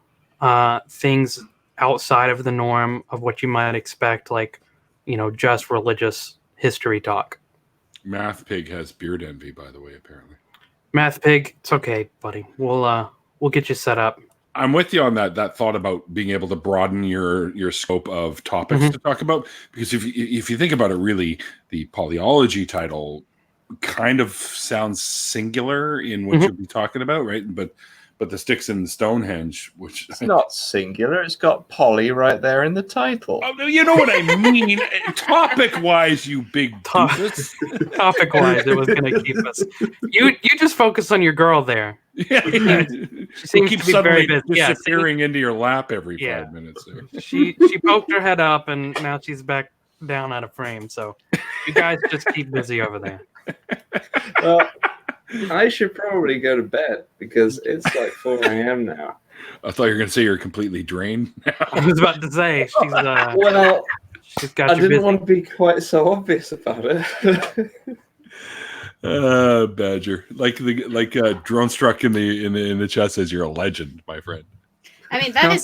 things outside of the norm of what you might expect, like, just religious history talk. Math Pig has beard envy, by the way, apparently. Math Pig, it's okay, buddy. We'll get you set up. I'm with you on that thought about being able to broaden your scope of topics to talk about, because if you think about it, really, the Polyology title kind of sounds singular in what you'll be talking about, right? But the Sticks and Stonehenge, which it's not singular, it's got poly right there in the title. Oh, you know what I mean? Topic-wise, you big doofus. Topic-wise, it was going to keep us. You just focus on your girl there. Yeah, she seems to be very busy. Disappearing into your lap every 5 minutes. She poked her head up, and now she's back down out of frame. So you guys just keep busy over there. I should probably go to bed because it's like 4 a.m. now. I thought you were going to say you're completely drained. I was about to say Well, she's got I you didn't busy. want to be quite so obvious about it. Badger, like Drone Struck in the chat says, you're a legend, my friend. I mean, that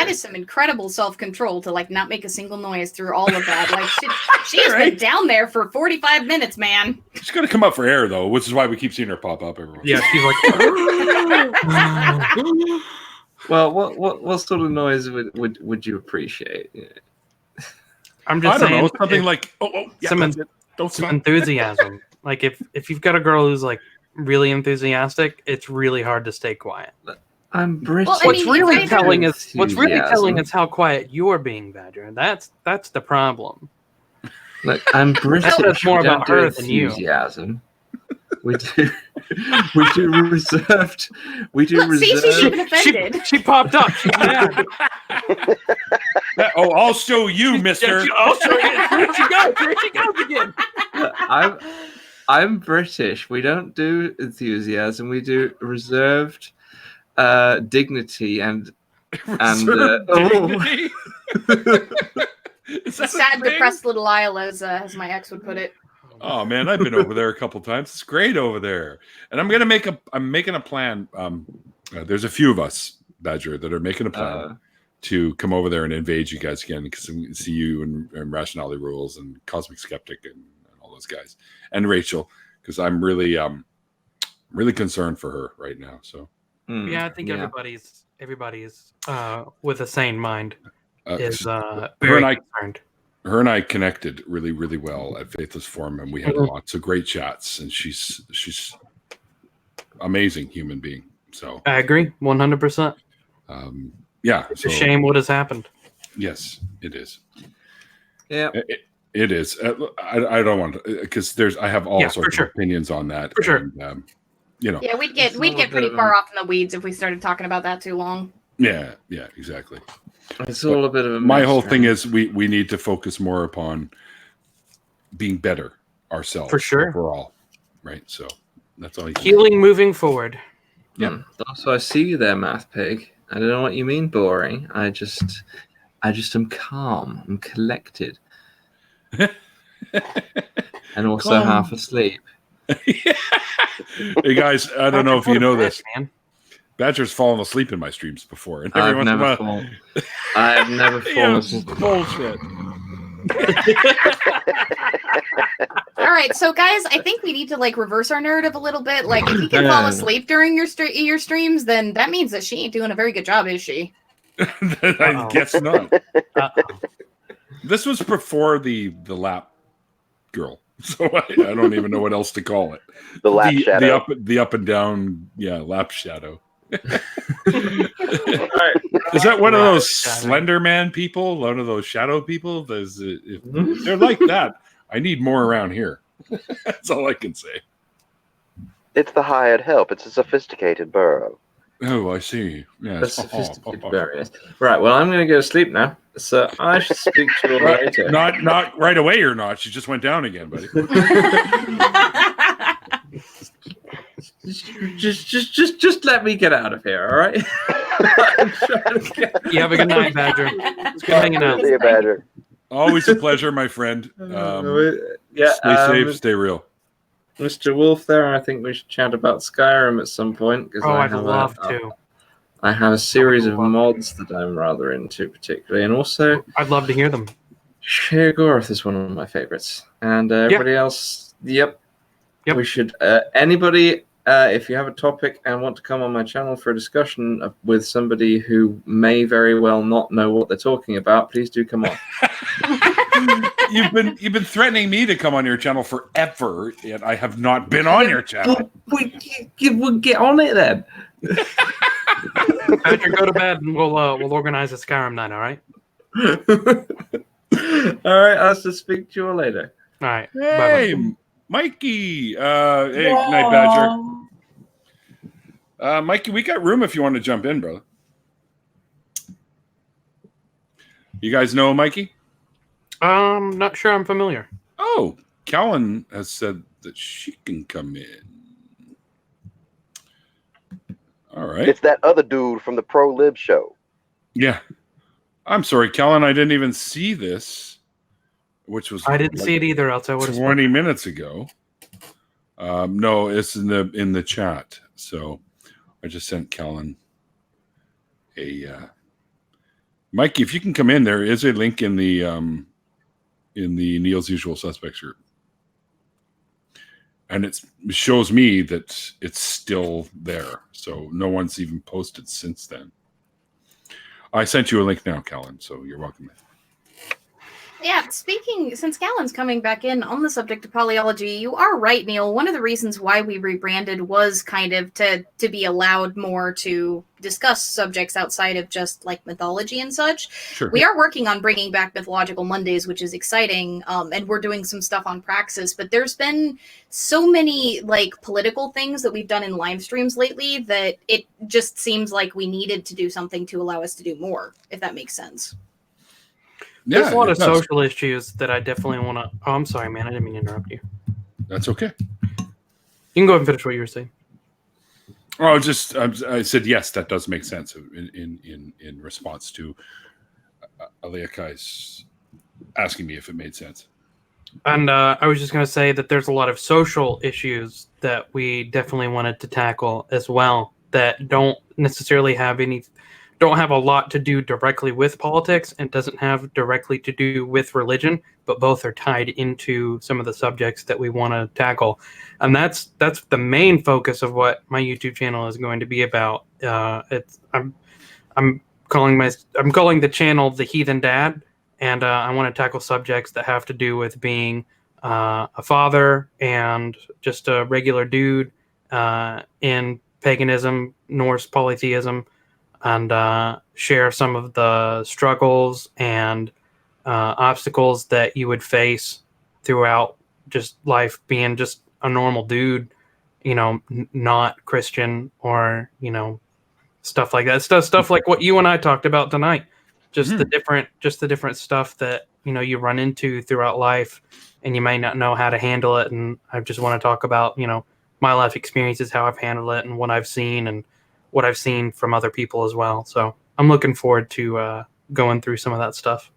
is some incredible self-control to like not make a single noise through all of that. Like she has been down there for 45 minutes, man. She's going to come up for air though, which is why we keep seeing her pop up every once. Yeah, she's like. Well, what sort of noise would you appreciate? Yeah. I'm just I don't saying, know, something like some enthusiasm. Like if you've got a girl who's like really enthusiastic, it's really hard to stay quiet. I'm British. Well, I What's mean, really if telling is Enthusiasm. how quiet you're being, Badger. That's the problem. Look, I'm British. That's more We don't about do her than you. enthusiasm. We do reserved. We do Look, see, she's reserved. even offended. She popped up. She's mad. Oh, I'll show you, mister. I'll show you. Here she goes. Here she goes again. I'm British. We don't do enthusiasm. We do reserved dignity and Dignity? Is that a Sad, thing? depressed little Isle, as my ex would put it. Oh man, I've been over there a couple times. It's great over there, and I'm making a plan. There's a few of us, Badger, that are making a plan to come over there and invade you guys again, because we see you and Rationality Rules and Cosmic Skeptic and all those guys, and Rachel, because I'm really concerned for her right now. So Yeah, I think everybody's with a sane mind is very concerned. Her and I connected really, really well at Faithless Forum, and we had lots of great chats. And she's amazing human being. So I agree, 100%. Yeah, It's a shame what has happened. Yes, it is. Yeah, it is. I don't want to, because I have all sorts of opinions on that. For sure. And, you know. Yeah, we'd get pretty far off in the weeds if we started talking about that too long. Yeah, exactly. It's all a bit of a mess. My whole thing is we need to focus more upon being better ourselves. For sure. Overall. Right. So that's all you can Healing moving forward. Yeah. So I see you there, Math Pig. I don't know what you mean boring. I just am calm. I'm collected. And also half asleep. Hey guys, I don't know if you know this. Man. Badger's fallen asleep in my streams before, and I have never fallen asleep. Bullshit. All right, so guys, I think we need to like reverse our narrative a little bit. Like, if you can fall asleep during your streams, then that means that she ain't doing a very good job, is she? I guess not. This was before the lap girl, so I don't even know what else to call it. The lap shadow. The up and down, lap shadow. Is that one of those Slender Man people? One of those shadow people? If they're like that, I need more around here. That's all I can say. It's the hired help. It's a sophisticated burrow. Oh, I see. Yeah, That's sophisticated various. Right, well, I'm going to go to sleep now. So I should speak to you later. Not right away or not. She just went down again, buddy. Just let me get out of here, all right? You have a good night, Badger. It's good hanging out. See you, Badger. Always a pleasure, my friend. Yeah, stay safe, stay real. Mr. Wolf there, I think we should chat about Skyrim at some point. Oh, I'd love to. I have a series of mods that I'm rather into, particularly, and also I'd love to hear them. Sheogorath is one of my favorites, and everybody else. Yep. We should. Anybody, if you have a topic and want to come on my channel for a discussion with somebody who may very well not know what they're talking about, please do come on. You've been threatening me to come on your channel forever, yet I have not been on your channel. We'll get on it then. Badger, go to bed, and we'll organize a Skyrim night. All right. All right. I'll just speak to you all later. All right. Hey, bye-bye. Mikey. Hey, night, Badger. Mikey, we got room if you want to jump in, brother. You guys know Mikey? Not sure I'm familiar. Oh, Callan has said that she can come in. All right. It's that other dude from the Pro Lib show. Yeah. I'm sorry, Kellen. I didn't even see this, which was I didn't see it either. Else I would have 20 minutes ago. No, it's in the chat. So I just sent Kellen a Mikey. If you can come in, there is a link in the Neil's Usual Suspects group, and it shows me that it's still there. So no one's even posted since then. I sent you a link now, Kellen. So you're welcome. Yeah, since Callan's coming back in on the subject of polyology, you are right, Neil. One of the reasons why we rebranded was kind of to be allowed more to discuss subjects outside of just like mythology and such. Sure. We are working on bringing back Mythological Mondays, which is exciting, and we're doing some stuff on Praxis, but there's been so many like political things that we've done in live streams lately that it just seems like we needed to do something to allow us to do more, if that makes sense. There's a lot of social issues that I definitely want to. Oh, I'm sorry, man. I didn't mean to interrupt you. That's okay. You can go ahead and finish what you were saying. Oh, I said yes. That does make sense in response to Aliakai's asking me if it made sense. And I was just going to say that there's a lot of social issues that we definitely wanted to tackle as well that don't necessarily don't have a lot to do directly with politics and doesn't have directly to do with religion, but both are tied into some of the subjects that we want to tackle. And that's the main focus of what my YouTube channel is going to be about. I'm calling the channel The Heathen Dad, and I want to tackle subjects that have to do with being a father and just a regular dude in paganism, Norse polytheism, and share some of the struggles and obstacles that you would face throughout just life being just a normal dude, not Christian or, stuff like that. Stuff like what you and I talked about tonight. Just the different stuff that, you run into throughout life and you may not know how to handle it. And I just want to talk about, my life experiences, how I've handled it and what I've seen and what I've seen from other people as well. So I'm looking forward to going through some of that stuff.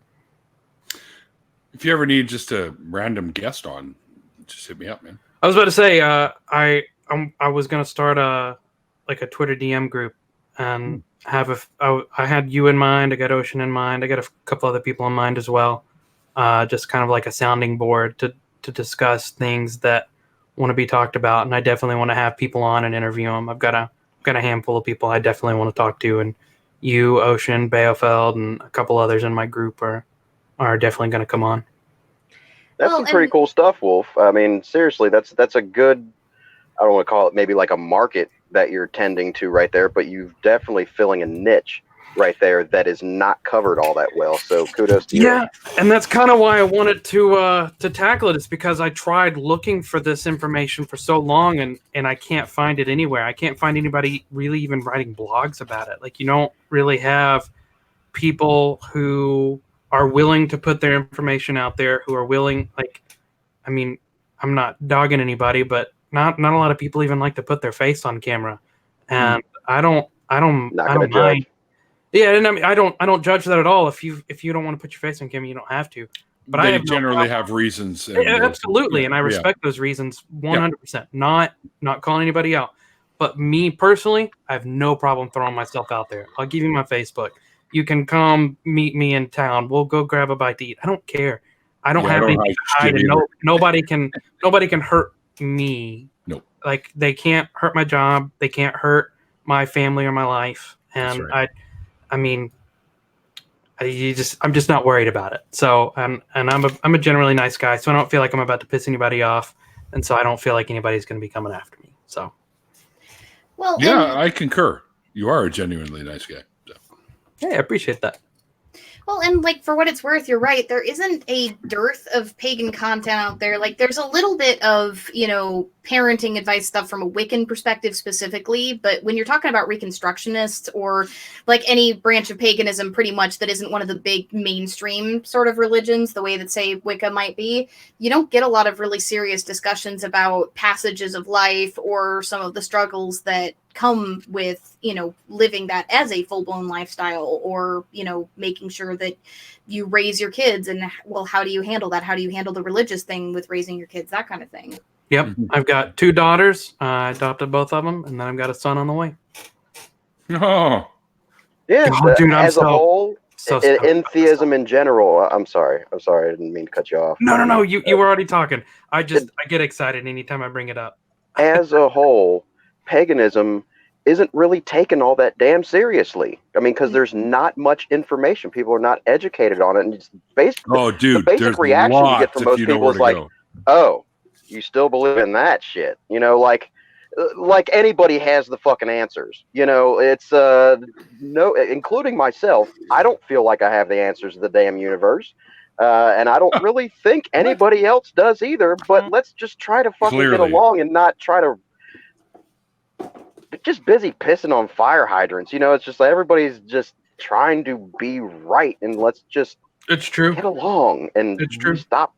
If you ever need just a random guest on, just hit me up, man. I was about to say, I was going to start a Twitter DM group and I had you in mind. I got Ocean in mind. I got a couple other people in mind as well. Just kind of like a sounding board to discuss things that want to be talked about. And I definitely want to have people on and interview them. I've got a handful of people I definitely want to talk to, and you, Ocean, Beofeld, and a couple others in my group are definitely going to come on. That's some pretty cool stuff, Wolf. I mean, seriously, that's a good, I don't want to call it maybe like a market that you're tending to right there, but you're definitely filling a niche right there that is not covered all that well. So kudos to you. Yeah, and that's kind of why I wanted to tackle it. It's because I tried looking for this information for so long, and I can't find it anywhere. I can't find anybody really even writing blogs about it. Like, you don't really have people who are willing to put their information out there, who are willing, I mean, I'm not dogging anybody, but not a lot of people even like to put their face on camera. And I don't mind. Yeah, and I mean, I don't judge that at all. If you don't want to put your face on camera, you don't have to. But I generally have reasons. Absolutely, and I respect those reasons 100%. Not calling anybody out. But me personally, I have no problem throwing myself out there. I'll give you my Facebook. You can come meet me in town. We'll go grab a bite to eat. I don't care. I don't have anything to hide. And nobody can hurt me. Nope. Like, they can't hurt my job. They can't hurt my family or my life. And right. I'm just not worried about it. So, and I'm a generally nice guy, so I don't feel like I'm about to piss anybody off, and so I don't feel like anybody's going to be coming after me. So, well, yeah, I concur. You are a genuinely nice guy. So. Yeah, I appreciate that. Well, and for what it's worth, you're right. There isn't a dearth of pagan content out there. There's a little bit of, parenting advice stuff from a Wiccan perspective specifically. But when you're talking about Reconstructionists or any branch of paganism, pretty much that isn't one of the big mainstream sort of religions, the way that, say, Wicca might be, you don't get a lot of really serious discussions about passages of life or some of the struggles that come with, living that as a full-blown lifestyle, or, making sure that you raise your kids, and well, how do you handle that? How do you handle the religious thing with raising your kids, that kind of thing? Yep. I've got 2 daughters. I adopted both of them, and then I've got a son on the way. Oh, Yeah, Oh, dude, I'm as a whole, so in theism in general. I'm sorry. I didn't mean to cut you off. No. You were already talking. I get excited anytime I bring it up. As a whole, paganism isn't really taken all that damn seriously. I mean, because there's not much information. People are not educated on it, and it's basically the basic there's reaction you get from most if you know people is where to like, go. "Oh, you still believe in that shit?" Like anybody has the fucking answers. It's no, including myself. I don't feel like I have the answers to the damn universe. And I don't really think anybody else does either, but let's just try to fucking get along and not try to just busy pissing on fire hydrants. It's just like everybody's just trying to be right, and let's just It's true. get along and It's true. stop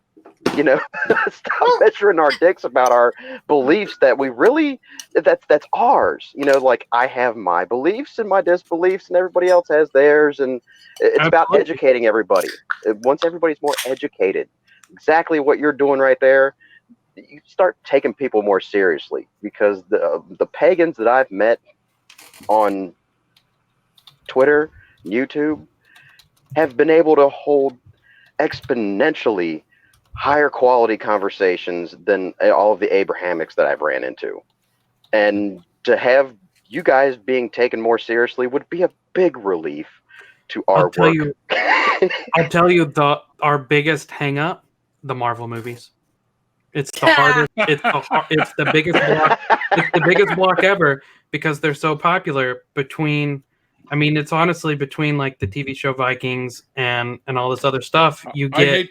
stop measuring our dicks about our beliefs that we really that's ours. Like I have my beliefs and my disbeliefs, and everybody else has theirs, and it's about educating everybody. Once everybody's more educated, exactly what you're doing right there, you start taking people more seriously, because the pagans that I've met on Twitter, YouTube, have been able to hold exponentially higher quality conversations than all of the Abrahamics that I've ran into. And to have you guys being taken more seriously would be a big relief to our work. I'll tell you our biggest hang up, the Marvel movies. It's the hardest. It's the biggest block. It's the biggest block ever, because they're so popular. It's honestly between like the TV show Vikings and all this other stuff. You get.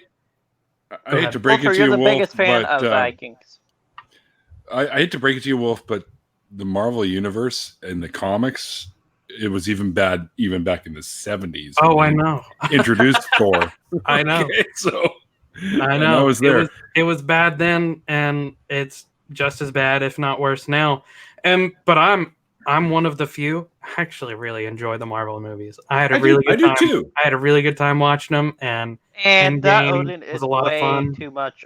I hate to break it to you, you're the Wolf, biggest fan but of Vikings. I hate to break it to you, Wolf, but the Marvel universe and the comics, it was even bad even back in the 70s. Oh, I know. Introduced Thor. I know. Okay, so I know. I was there. It was bad then, and it's just as bad, if not worse, now. But I'm one of the few. I actually really enjoy the Marvel movies. I had a really good time. I do too. I had a really good time watching them, and that Odin was is a lot of way fun. too much.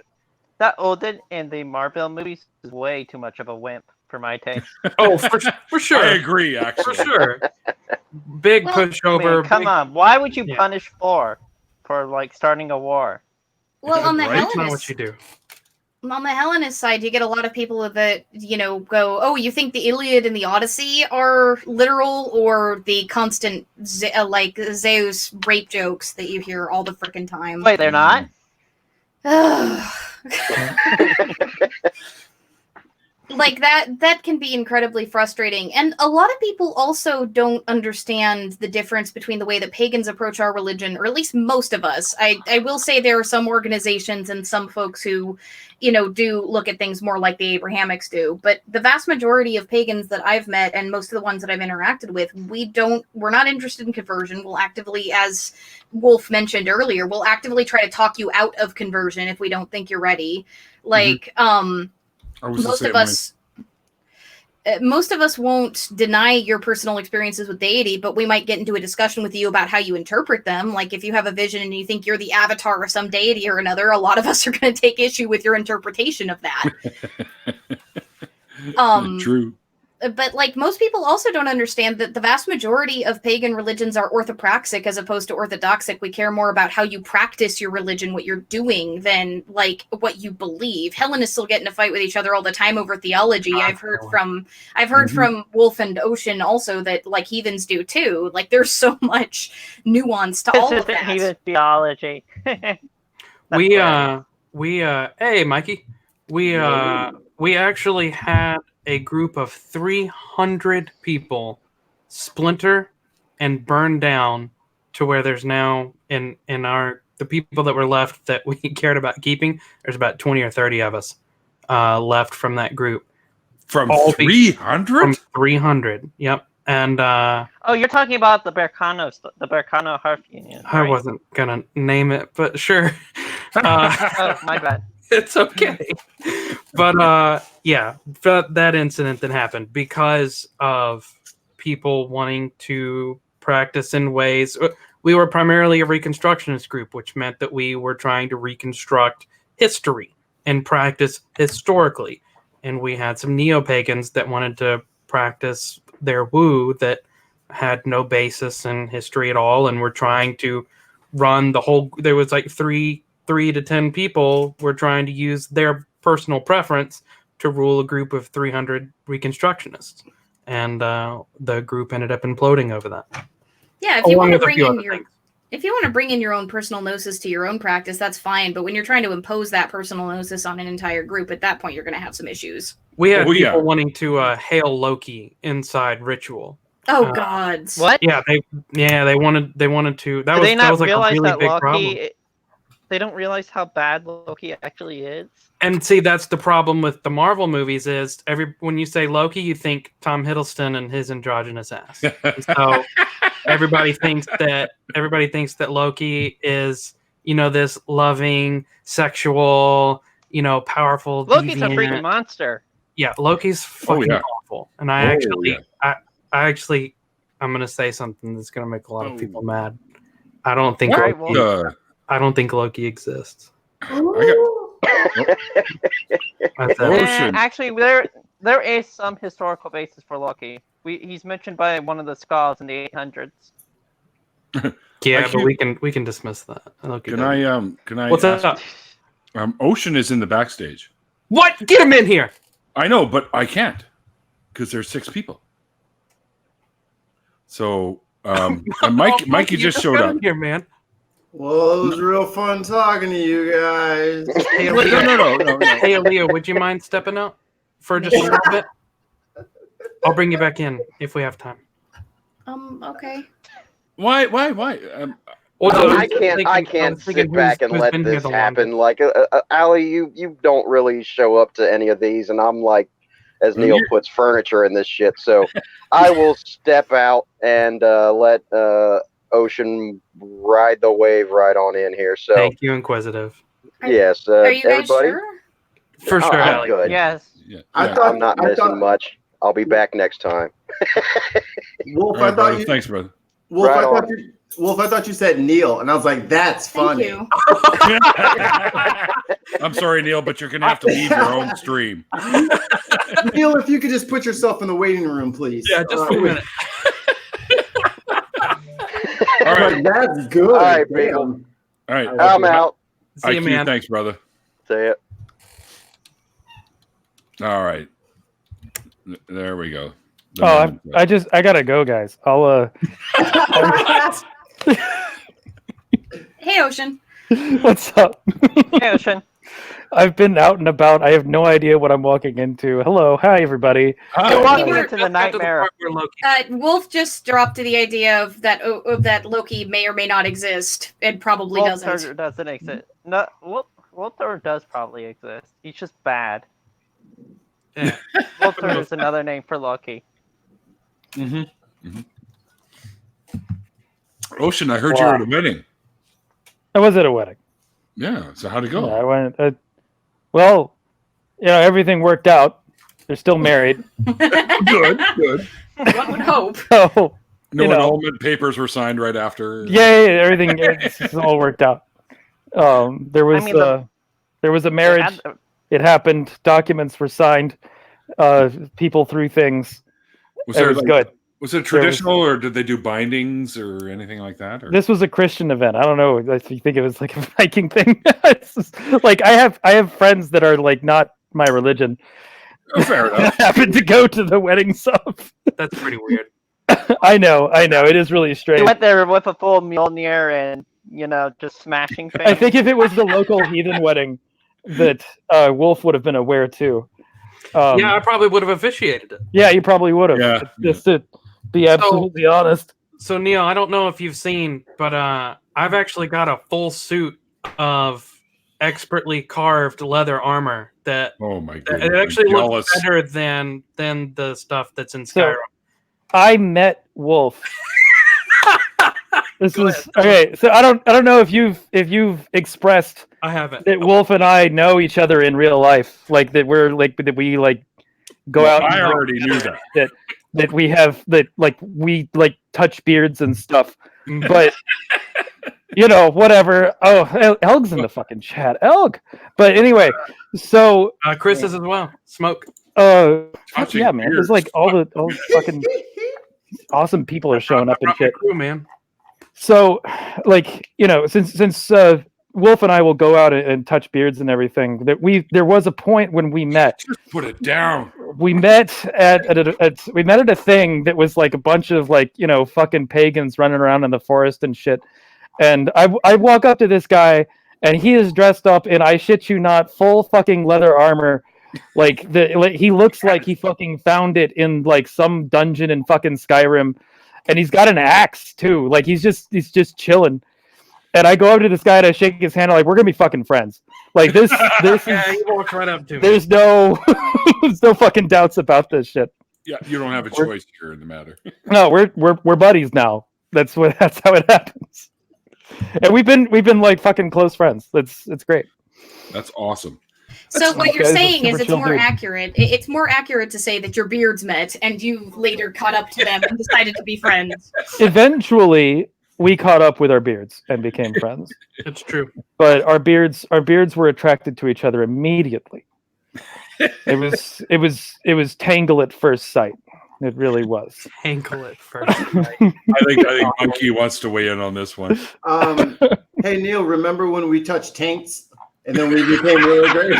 That Odin in the Marvel movies is way too much of a wimp for my taste. Oh, for sure. I agree, actually. For sure. Big pushover. Come on, why would you punish Thor for like starting a war? Well, on the Right? That's not Hellenist, what you do. on the Hellenist side, you get a lot of people that go, "Oh, you think the Iliad and the Odyssey are literal, or the constant Zeus rape jokes that you hear all the frickin' time?" Wait, they're not? Like that can be incredibly frustrating, and a lot of people also don't understand the difference between the way that pagans approach our religion, or at least most of us. I will say there are some organizations and some folks who do look at things more like the Abrahamics do, but the vast majority of pagans that I've met, and most of the ones that I've interacted with, we're not interested in conversion. We'll actively, as Wolf mentioned earlier, we'll actively try to talk you out of conversion if we don't think you're ready. Most of us won't deny your personal experiences with deity, but we might get into a discussion with you about how you interpret them. Like if you have a vision and you think you're the avatar of some deity or another, a lot of us are going to take issue with your interpretation of that. True. But like most people also don't understand that the vast majority of pagan religions are orthopraxic as opposed to orthodoxic. We care more about how you practice your religion, what you're doing, than like what you believe. Hellenists still get in a fight with each other all the time over theology. I've heard from Wolf and Ocean also that like heathens do too. Like there's so much nuance to all of that. Heathen theology. Hey, Mikey, we actually had a group of 300 people splinter and burn down to where there's now in the people that were left that we cared about keeping, there's about 20 or 30 of us left from that group. From 300? From 300, yep. And you're talking about the Berkano Hearth Union, right? I wasn't gonna name it, but sure. Oh, my bad. It's okay. Yeah, that incident that happened because of people wanting to practice in ways. We were primarily a Reconstructionist group, which meant that we were trying to reconstruct history and practice historically. And we had some neo-pagans that wanted to practice their woo that had no basis in history at all, and were trying to run the whole. There was like three to 10 people were trying to use their personal preference to rule a group of 300 Reconstructionists, and the group ended up imploding over that. Yeah, if you want to Along with a bring few in other your things. if you want to bring in your own personal gnosis to your own practice, that's fine. But when you're trying to impose that personal gnosis on an entire group, at that point you're going to have some issues. We had Oh, yeah. people wanting to hail Loki inside ritual. Oh gods! What? Yeah, they wanted to. That Do was they that not was like a realize really that big problem. Loki? They don't realize how bad Loki actually is. And see, that's the problem with the Marvel movies is when you say Loki, you think Tom Hiddleston and his androgynous ass. And so everybody thinks that Loki is, this loving, sexual, powerful. Loki's a deviant. freaking monster. Yeah, Loki's fucking yeah. awful. And I yeah. I'm gonna say something that's gonna make a lot of people Oh. mad. I don't think Alright, Loki, I don't think Loki exists. That's it. Ocean. Actually, there is some historical basis for Loki. He's mentioned by one of the Skalds in the 800s. Yeah, I but we can dismiss that. Loki Can doesn't. I What's ask, up? Ocean is in the backstage. What? Get him in here! I know, but I can't because there's 6 people. So Mikey just showed up. Here, man. Well, it was real fun talking to you guys. Hey, Wait, Aaliyah, no. hey, Aaliyah, would you mind stepping out for just a little bit? I'll bring you back in if we have time. Okay. Why? Well, I can't sit back and let this happen. Like, Allie, you don't really show up to any of these, and I'm like, as Neil puts, furniture in this shit. So I will step out and let Ocean ride the wave right on in here. So thank you, Inquisitive. yes, Are you guys everybody. sure? For sure, I'm Allie. good. Yes. Yeah. I'm not missing much. I'll be back next time. Wolf, All right, I thought brother. you. Thanks, brother. Wolf, Right I thought you said Neil, and I was like, "That's Thank funny." you. I'm sorry, Neil, but you're gonna have to leave your own stream. Neil, if you could just put yourself in the waiting room, please. Yeah, just for a minute. All right, That's good. All right, Damn. people. all right. I'm out. See you, IQ, man. thanks, brother. Say it. All right, there we go. I gotta go, guys. I'll Hey, Ocean. what's up? Hey, Ocean. I've been out and about. I have no idea what I'm walking into. Hello, hi everybody. You're walking were- into the nightmare. Wolf just dropped to the idea of that Loki may or may not exist. It probably Walter doesn't. doesn't exist. No, Walter does probably exist. He's just bad. Yeah. Walter is another name for Loki. Ocean, I heard you were at a wedding. I was at a wedding. Yeah. So how'd it go? Yeah, I went. Well, everything worked out. They're still married. Good. One would hope. So No You know. annulment papers were signed right after. yeah, everything it's all worked out. There was there was a marriage. It happened. Documents were signed. People threw things. Was It there was good. Was it traditional, or did they do bindings or anything like that? Or? This was a Christian event. I don't know if you think it was like a Viking thing. It's just, like I have friends that are like not my religion. Oh, fair enough. Happened to go to the wedding stuff. That's pretty weird. I know. It is really He strange. went there with a full Mjolnir and just smashing things. I think if it was the local heathen wedding, that Wolf would have been aware too. Yeah, I probably would have officiated it. Yeah, you probably would have. Yeah, Just to be absolutely honest. So Neil, I don't know if you've seen, but I've actually got a full suit of expertly carved leather armor that Oh my it goodness! actually I'm looks jealous. better than the stuff that's in So- Skyrim. I met Wolf This is okay. So I don't know if you've expressed I haven't. that Wolf and I know each other in real life, like that we're like that we like go out. I and already knew that. That we have that like we like touch beards and stuff, but whatever. Oh, Elg's in the fucking chat, Elg. But anyway, so Chris is as well. Smoke. Touching yeah, man. There's beards. like all the fucking awesome people are showing up and shit. Crew, man. So, like, since Wolf and I will go out and touch beards and everything, there was a point when we met. Just put it down. We met at a thing that was like a bunch of like fucking pagans running around in the forest and shit. And I walk up to this guy and he is dressed up in, I shit you not, full fucking leather armor. He looks like he fucking found it in like some dungeon in fucking Skyrim. And he's got an axe too. Like he's just chilling. And I go over to this guy and I shake his hand. I'm like, we're gonna be fucking friends. Like this yeah, he walked right up to me. There's no fucking doubts about this shit. Yeah, you don't have a choice here in the matter. No, we're buddies now. That's how it happens. And we've been like fucking close friends. It's great. That's awesome. So what you're guys are saying is super it's chill more dude. accurate. It's more accurate to say that your beards met and you later caught up to them and decided to be friends. Eventually, we caught up with our beards and became friends. It's true. But our beards were attracted to each other immediately. It was tangle at first sight. It really was. Tangle at first. I think Monkey wants to weigh in on this one. Hey Neil, remember when we touched tanks and then we became really great?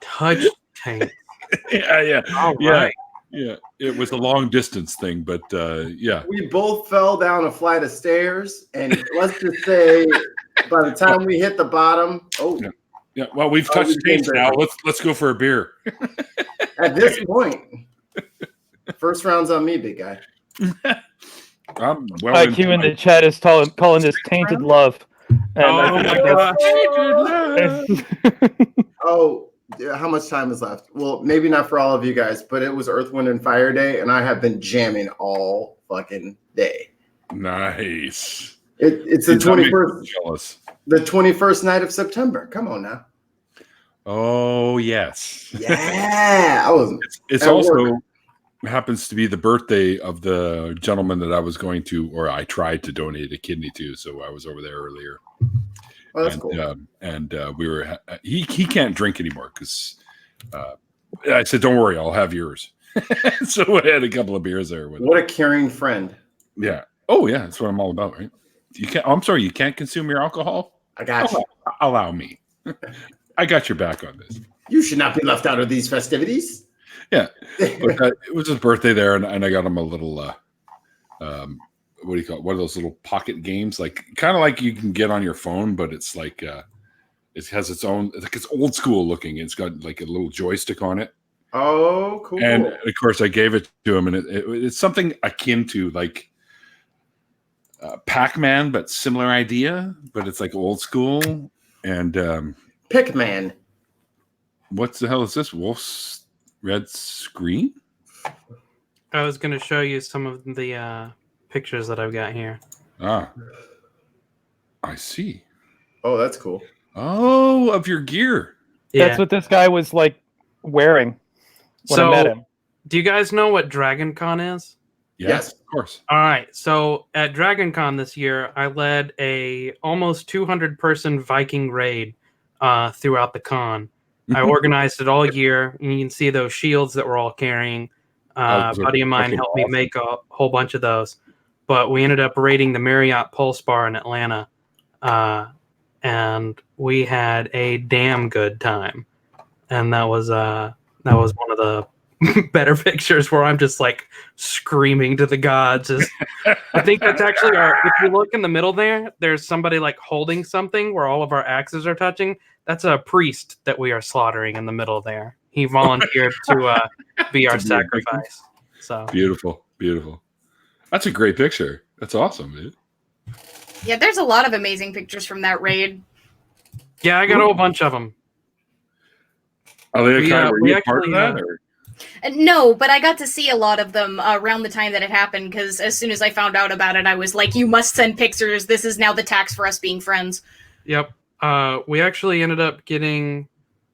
Touch tank. Yeah. All Yeah. right. Yeah, it was a long distance thing, but yeah. We both fell down a flight of stairs, and let's just say, by the time we hit the bottom, Yeah, well, we've touched tanks now. Let's go for a beer. At this point, first round's on me, big guy. IQ in the chat is calling this tainted love. And Oh, how much time is left? Well, maybe not for all of you guys, but it was Earth, Wind, and Fire Day, and I have been jamming all fucking day. Nice. It's the 21st. Jealous. The 21st night of September. Come on now. Oh yes. Yeah, I was. It's also happens to be the birthday of the gentleman that I was going to, or I tried to donate a kidney to. So I was over there earlier. Oh, that's cool. And we were. He can't drink anymore because I said, "Don't worry, I'll have yours." So I had a couple of beers there with him. What a caring friend. Yeah. Oh yeah, that's what I'm all about, right? You can't. I'm sorry, you can't consume your alcohol. I got you. Allow me. I got your back on this. You should not be left out of these festivities. Yeah, but, it was his birthday there, and I got him a little. What do you call it? One of those little pocket games, like kind of like you can get on your phone, but it's like it has its own. Like it's old school looking. It's got like a little joystick on it. Oh, cool. And of course, I gave it to him, and it's something akin to like Pac-Man, but similar idea. But it's like old school. And Pick-Man. What the hell is this? Wolf's Red Screen? I was going to show you some of the pictures that I've got here. Ah, I see. Oh, that's cool. Oh, of your gear. Yeah. That's what this guy was like wearing when I met him. Do you guys know what Dragon Con is? Yes, of course. All right. So at Dragon Con this year, I led a almost 200 person Viking raid throughout the con. I organized it all year, and you can see those shields that we're all carrying. A buddy of mine helped me make a whole bunch of those. But we ended up raiding the Marriott Pulse Bar in Atlanta, and we had a damn good time. And that was one of the better pictures where I'm just like screaming to the gods. I think that's actually if you look in the middle there's somebody like holding something where all of our axes are touching. That's a priest that we are slaughtering in the middle there. He volunteered to be our sacrifice. So beautiful. That's a great picture. That's awesome, dude. Yeah, there's a lot of amazing pictures from that raid. Yeah, I got a whole bunch of them. Are they We kind of actually part of that? Or? No, but I got to see a lot of them around the time that it happened, because as soon as I found out about it, I was like, you must send pictures. This is now the tax for us being friends. Yep. We actually ended up getting.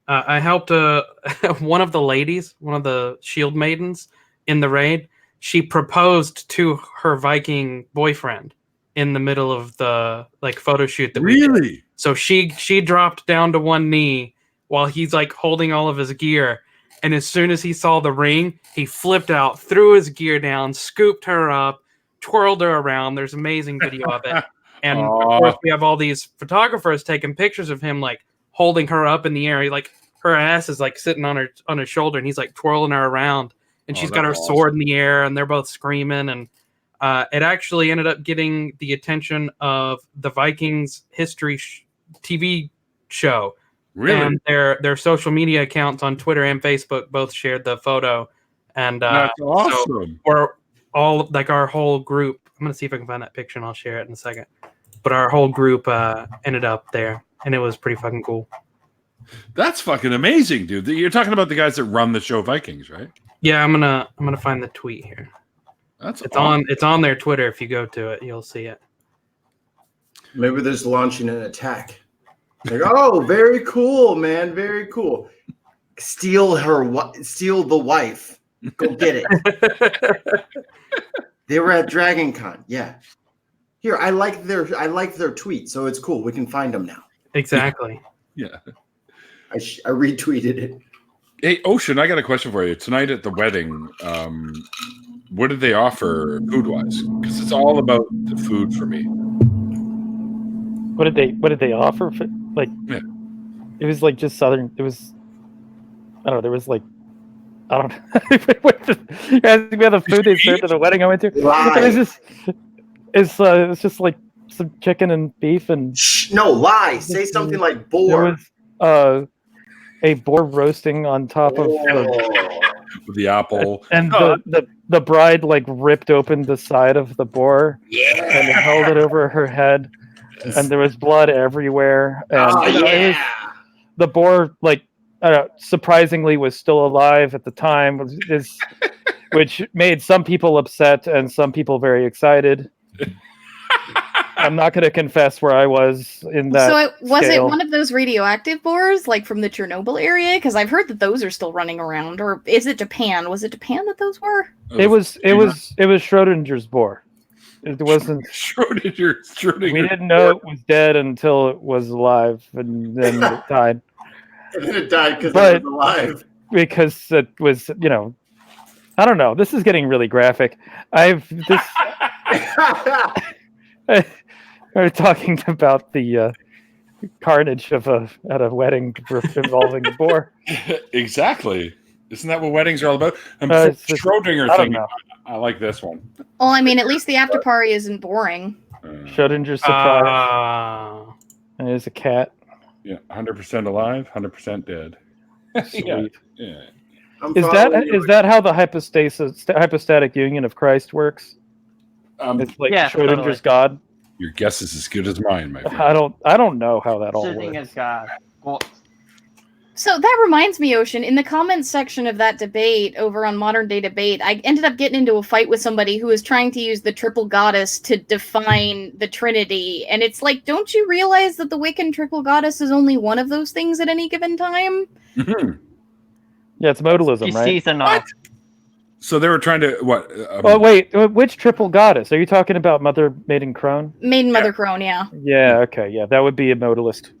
I helped one of the ladies, one of the shield maidens in the raid. She proposed to her Viking boyfriend in the middle of the photo shoot that we did. Really? So she dropped down to one knee while he's holding all of his gear. And as soon as he saw the ring, he flipped out, threw his gear down, scooped her up, twirled her around. There's amazing video of it. And of course, we have all these photographers taking pictures of him, holding her up in the air. He, her ass is sitting on his shoulder, and he's twirling her around. And she's got her sword in the air, and they're both screaming. And it actually ended up getting the attention of the Vikings history TV show. Really? And their social media accounts on Twitter and Facebook both shared the photo. And That's awesome. So we're all our whole group. I'm gonna see if I can find that picture and I'll share it in a second. But our whole group ended up there, and it was pretty fucking cool. That's fucking amazing, dude. You're talking about the guys that run the show Vikings, right? Yeah, I'm gonna find the tweet here. It's on their Twitter. If you go to it, you'll see it. Maybe there's launching an attack. Oh, very cool, man. Very cool. Steal the wife. Go get it. They were at Dragon Con. Yeah. Here, I like their tweet, so it's cool. We can find them now. Exactly. Yeah. I retweeted it. Hey, Ocean, I got a question for you. Tonight at the wedding, what did they offer food-wise? Because it's all about the food for me. What did they offer? Yeah. It was just Southern. It was, I don't know. There was I don't know. You asking me about the food they served at the wedding I went to? It was just some chicken and beef and. No, lie. Say something like boar. There was a boar roasting on top of with the apple, and the bride ripped open the side of the boar, and held it over her head, and there was blood everywhere. And the boar surprisingly was still alive at the time, which made some people upset and some people very excited. I'm not going to confess where I was in that. So was it scale. one of those radioactive boars, from the Chernobyl area? Because I've heard that those are still running around. Or is it Japan? Was it Japan that those were? It was Schrodinger's boar. It wasn't Schrodinger. We didn't know it was dead until it was alive, and then it died. And then it died because it was alive. Because it was, I don't know. This is getting really graphic. We're talking about the carnage at a wedding involving a boar. Exactly. Isn't that what weddings are all about? Schrodinger thing. I like this one. Well, I mean, at least the after party isn't boring. Schrodinger's surprise. And there's a cat. Yeah, 100% alive, 100% dead. Sweet. Yeah. Is that how the hypostatic union of Christ works? It's Schrodinger's God. Your guess is as good as mine, my friend. I don't know how that all Sitting works. as God. Well, So that reminds me, Ocean, in the comments section of that debate over on Modern Day Debate, I ended up getting into a fight with somebody who was trying to use the triple goddess to define the Trinity. And it's don't you realize that the Wiccan triple goddess is only one of those things at any given time? Mm-hmm. Yeah, it's modalism, right? Seasonal. So they were trying to what? Wait, which triple goddess? Are you talking about Mother, Maiden, Crone? Maiden, Mother, Crone, yeah. Yeah, okay, yeah, that would be a modalist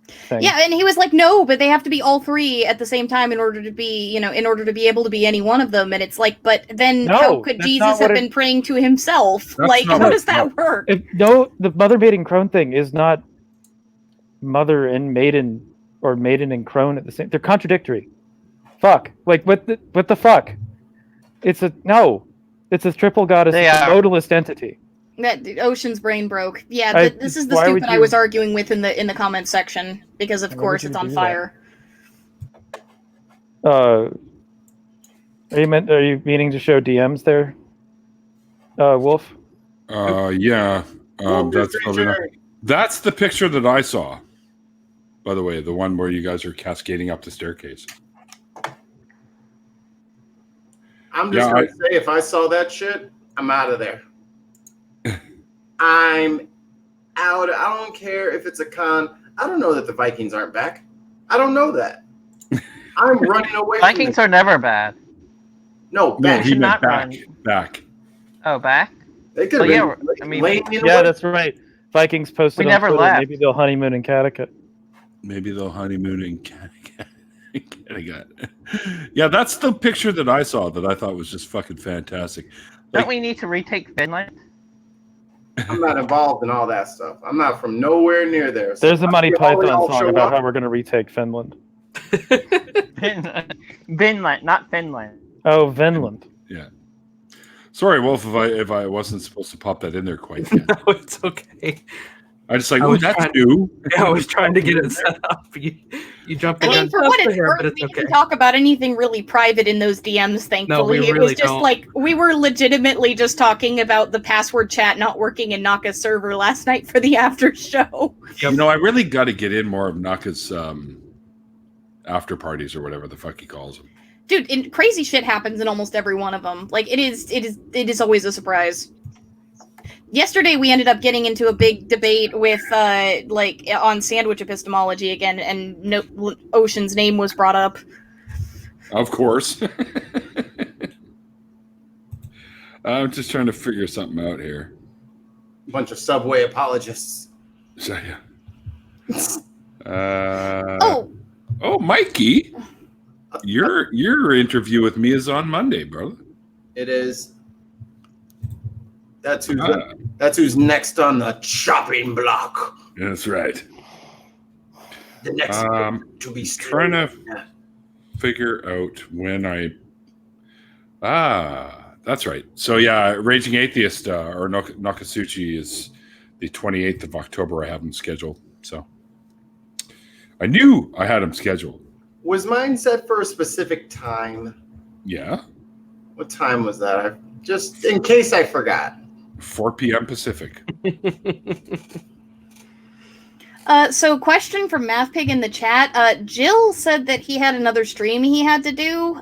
thing. Yeah, and he was like, no, but they have to be all three at the same time in order to be, in order to be able to be any one of them. And it's but then how could Jesus have been praying to himself? How does that work? The Mother, Maiden, Crone thing is not Mother and Maiden or Maiden and Crone at the same. They're contradictory. Fuck. What the fuck? It's a triple goddess. It's a modalist entity. That Ocean's brain broke. Yeah, this is the stupid I was arguing with in the comment section because of course it's on fire. Are you meaning to show DMs there, Wolf? Yeah. That's probably not. That's the picture that I saw. By the way, the one where you guys are cascading up the staircase. I'm just gonna say, if I saw that shit, I'm out of there. I'm out. I don't care if it's a con. I don't know that the Vikings aren't back. I don't know that. I'm running away. Vikings are never bad. No, No, back. he meant not back. run. Back. Oh, back? They could have Well, been. yeah, I mean, laying me Yeah, away. that's right. Vikings posted We on never Twitter, left. maybe they'll honeymoon in Connecticut. Maybe they'll honeymoon in Connecticut. Yeah, that's the picture that I saw that I thought was just fucking fantastic. Don't we need to retake Finland? I'm not involved in all that stuff. I'm not from nowhere near there. So There's a Monty if all Python y'all song show about up- how we're going to retake Finland. Vinland, not Finland. Oh, Vinland. Yeah. Sorry, Wolf, if I wasn't supposed to pop that in there quite yet. No, it's okay. I just like, I oh, was that's trying- new. Yeah, I was trying to get it set up. You jumped the I mean, gun for what just it's there, worth, but we it's okay. didn't talk about anything really private in those DMs, thankfully. we It really was just don't. like, we were legitimately just talking about the password chat not working in Naka's server last night for the after show. You know, I really got to get in more of Naka's after parties or whatever the fuck he calls them. Dude, and crazy shit happens in almost every one of them. Like, it is always a surprise. Yesterday, we ended up getting into a big debate with, on sandwich epistemology again, and Ocean's name was brought up. Of course. I'm just trying to figure something out here. bunch of Subway apologists. So, yeah. Oh, Mikey, your interview with me is on Monday, brother. It is. That's who's next on the chopping block. That's right. The next to be Trying to figure out when that's right. So yeah, Raging Atheist or Nakasuchi is the 28th of October. I have him scheduled. So I knew I had him scheduled. Was mine set for a specific time? Yeah. What time was that? Just in case I forgot. 4 p.m. Pacific. So question from MathPig in the chat. Jill said that he had another stream he had to do.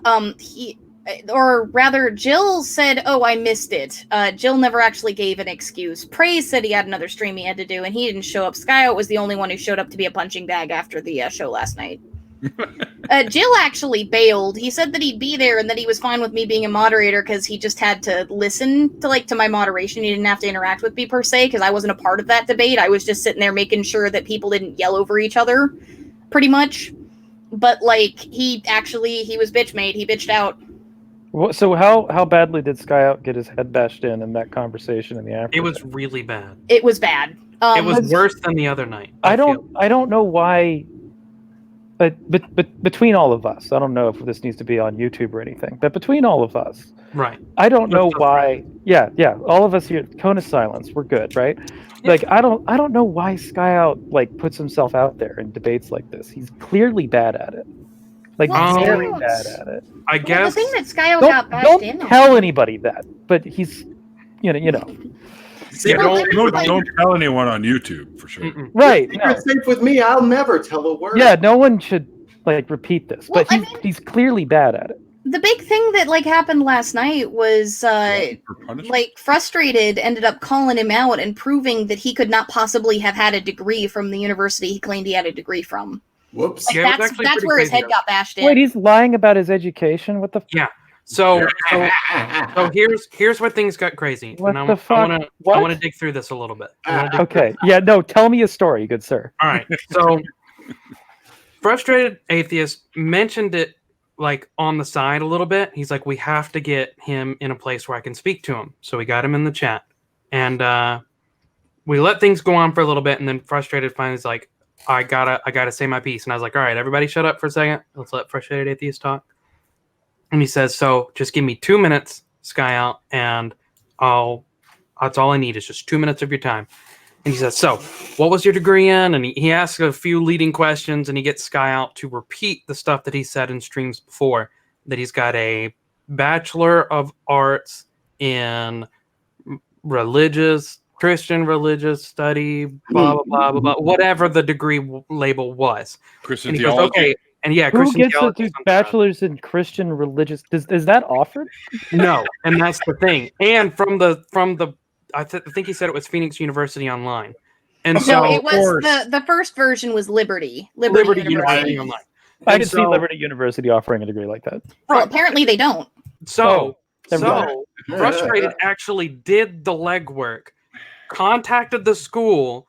Jill said, "Oh, I missed it." Jill never actually gave an excuse. Praise said he had another stream he had to do, and he didn't show up. Skyout was the only one who showed up to be a punching bag after the show last night. Jill actually bailed. He said that he'd be there and that he was fine with me being a moderator because he just had to listen to my moderation. He didn't have to interact with me per se because I wasn't a part of that debate. I was just sitting there making sure that people didn't yell over each other, pretty much. But he was bitch made. He bitched out. So how badly did Skyout get his head bashed in that conversation in the after? It was really bad. It was bad. It was worse than the other night. I don't know why. But between all of us, I don't know if this needs to be on YouTube or anything. But between all of us, right? I don't know why. Yeah, all of us here, cone of silence. We're good, right? Yeah. I don't know why Skyout puts himself out there in debates like this. He's clearly bad at it. Very bad at it. I guess the thing that Skyout got bashed in on. Don't tell anybody that. But he's, you know. Yeah, don't tell anyone on YouTube for sure. Mm-mm. Right. It's safe with me. I'll never tell a word. Yeah, no one should repeat this. But he's clearly bad at it. The big thing that happened last night was Frustrated ended up calling him out and proving that he could not possibly have had a degree from the university he claimed he had a degree from. Whoops. That's where his head got bashed in. Wait, he's lying about his education? What the? Yeah. So here's where things got crazy. What and the fuck? I want to dig through this a little bit. Okay. Yeah. No. Tell me a story, good sir. All right. So, Frustrated Atheist mentioned it on the side a little bit. He's like, we have to get him in a place where I can speak to him. So we got him in the chat, and we let things go on for a little bit, and then Frustrated finally is like, I gotta say my piece. And I was like, all right, everybody, shut up for a second. Let's let Frustrated Atheist talk. And he says, so just give me 2 minutes, Skyout, and that's all I need is just 2 minutes of your time. And he says, so what was your degree in? And he asks a few leading questions, and he gets Skyout to repeat the stuff that he said in streams before, that he's got a Bachelor of Arts in Christian religious study, blah, blah, blah, blah, blah, whatever the degree label was. Christian and he theology. goes, okay, And yeah, Who Christian gets theology a is on top. bachelor's in Christian religious? Is that offered? No, and that's the thing. And from the I think he said it was Phoenix University Online, and No, so it was course. the first version was Liberty Liberty University. University Online. I And could see so- Liberty University offering a degree like that. Well, apparently they don't. So never so Frustrated actually did the legwork, contacted the school,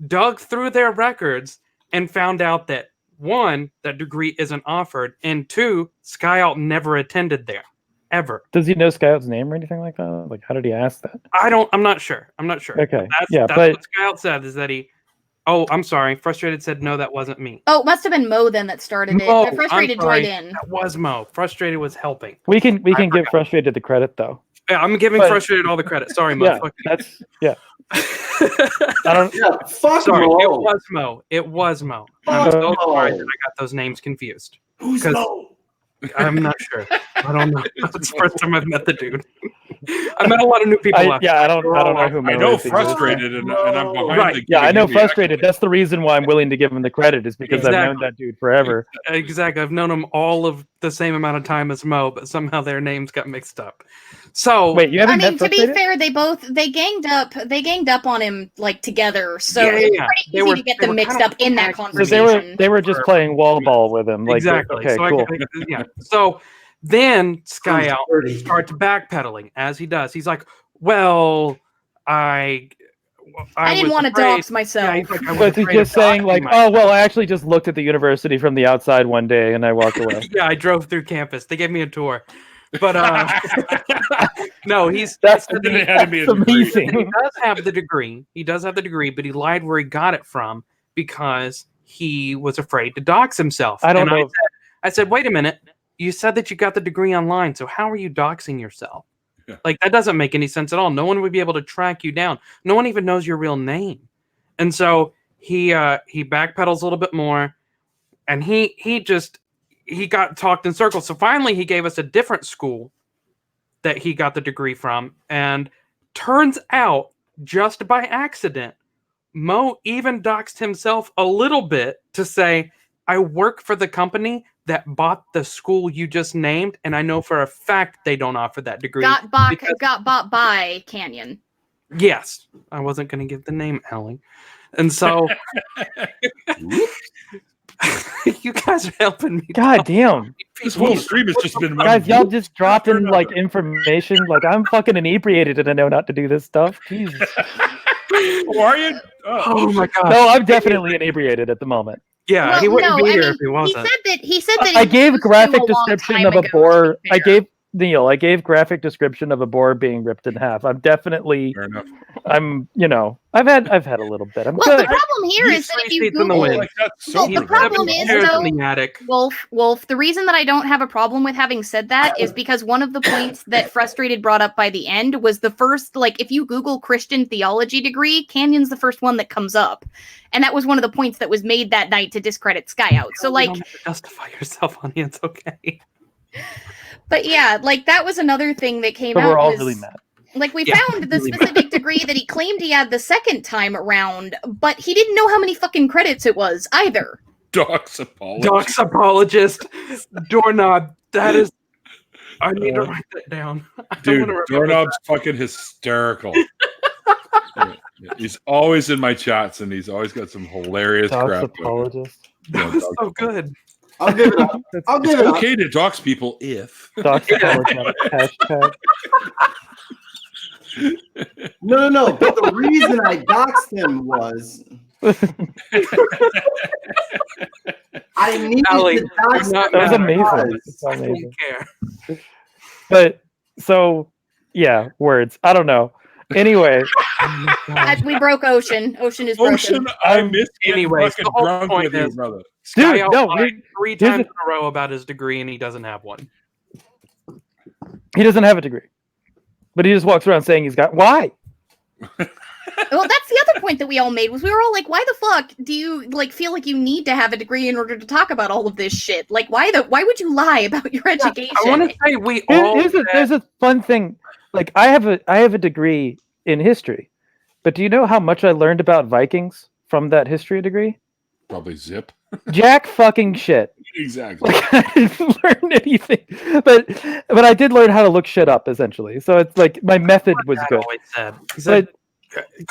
dug through their records, and found out that one, that degree isn't offered, and two, Skyout never attended there, ever. Does he know Scout's name or anything like that? Like, how did he ask that? I'm not sure. Okay, That's but what Scout said is that he. Oh, I'm sorry. Frustrated said no, that wasn't me. Oh, it must have been Mo then that started it. Mo, The Frustrated I'm sorry. joined in. That was Mo. Frustrated was helping. we can I give Frustrated the credit though. Yeah, I'm giving But- Frustrated all the credit. Sorry, Mo. Yeah, Fuck you. that's I don't. Yeah, fuck Sorry, Mo. it was Mo. It was Mo. I'm Fuck so Mo. sorry that I got those names confused. Who's 'Cause- Mo? I'm not sure. I don't know. It's the first time I've met the dude. I met a lot of new people. I last don't know who. I Mo know is either. Frustrated, and I'm behind Right. the Yeah, I giving know him the Frustrated. accolade. That's the reason why I'm willing to give him the credit is because I've known Exactly. that dude forever. Exactly. I've known them all of the same amount of time as Mo, but somehow their names got mixed up. So Wait, you I haven't mean, met to be Frustrated? fair, they ganged up on him like together, so Yeah, it was yeah. pretty They easy were- to get they them were mixed kind of up in that acting- So conversation. they were just playing wall ball with him. Like, exactly. Okay, so cool. yeah. So then Sky Out Dirty. starts backpedaling as he does. He's like, "Well, I I didn't was want to afraid- dox myself. Yeah, he's like, I was But he's afraid of just saying like, doxing myself." oh well, I actually just looked at the university from the outside one day and I walked away. Yeah, I drove through campus. They gave me a tour. But no, he's That's he said that he- It had to be a That's degree. he amazing. does have the degree. He does have the degree, but he lied where he got it from because he was afraid to dox himself. I don't And know. I said, wait a minute. You said that you got the degree online, so how are you doxing yourself? Yeah. Like that doesn't make any sense at all. No one would be able to track you down. No one even knows your real name. And so he backpedals a little bit more, and he got talked in circles. So finally, he gave us a different school that he got the degree from, and turns out, just by accident, Mo even doxed himself a little bit to say, I work for the company that bought the school you just named, and I know for a fact they don't offer that degree. got because- bought by Canyon. Yes, I wasn't going to give the name, Ellie. And so you guys are helping me. God damn. This whole stream has just been one Guys, y'all whoop just dropping after like another. information. Like I'm fucking inebriated and I know not to do this stuff. Jesus. Oh, are you? Oh my god. No, I'm definitely inebriated at the moment. Yeah, Well, he wouldn't no, be I here mean, if he wasn't. He said that I he gave used to graphic a long description time of a ago, to boar. be I fair. gave Neil. I gave graphic description of a boar being ripped in half. I'm definitely. Fair enough. I'm. I've had a little bit. I'm Well, the good. problem here He's is that if 3 you feet in the Google wind. Like that's Well, sober, the problem though. is, Chairs though, in the attic. Wolf, the reason that I don't have a problem with having said that is because one of the points that Frustrated brought up by the end was the first, like, if you Google Christian theology degree, Canyon's the first one that comes up. And that was one of the points that was made that night to discredit Skyout. So, You like, don't have to justify yourself, honey. It's okay. but yeah, like, that was another thing that came So out. we're all was, really mad. Like, we Yeah, found the really specific degree that he claimed he had the second time around, but he didn't know how many fucking credits it was either. Docs apology. Docs apologist, doorknob. That is. I need to write that down. I don't Dude, wanna remember Doorknob's fucking hysterical. Yeah. He's always in my chats, and he's always got some hilarious Docs crap. apologist. Yeah, that. That's Docs so good. I'll give it up. I'll give It's it up. okay to dox people if. Docs apologist. Hashtag. No. But the reason I doxed him was I needed Allie, to dox I'm not him. That was mad. amazing. because- That's I amazing. don't care. But so yeah, words. I don't know. Anyway, We broke Ocean. Ocean is broken. Ocean, I miss getting Anyways, fucking the whole drunk point with you, is- brother. dude, Skyout no, lied 3 here's times the- in a row about his degree, and he doesn't have one. he doesn't have a degree, but he just walks around saying he's got. Why? Well, that's the other point that we all made was we were all like, why the fuck do you like feel like you need to have a degree in order to talk about all of this shit? Like, why would you lie about your education? I want to say we all. There's a fun thing. Like I have a degree in history, but do you know how much I learned about Vikings from that history degree? Probably zip. Jack fucking shit. Exactly. Like, I didn't learn anything, but I did learn how to look shit up essentially. So it's like my method was Dad good. always said. He said,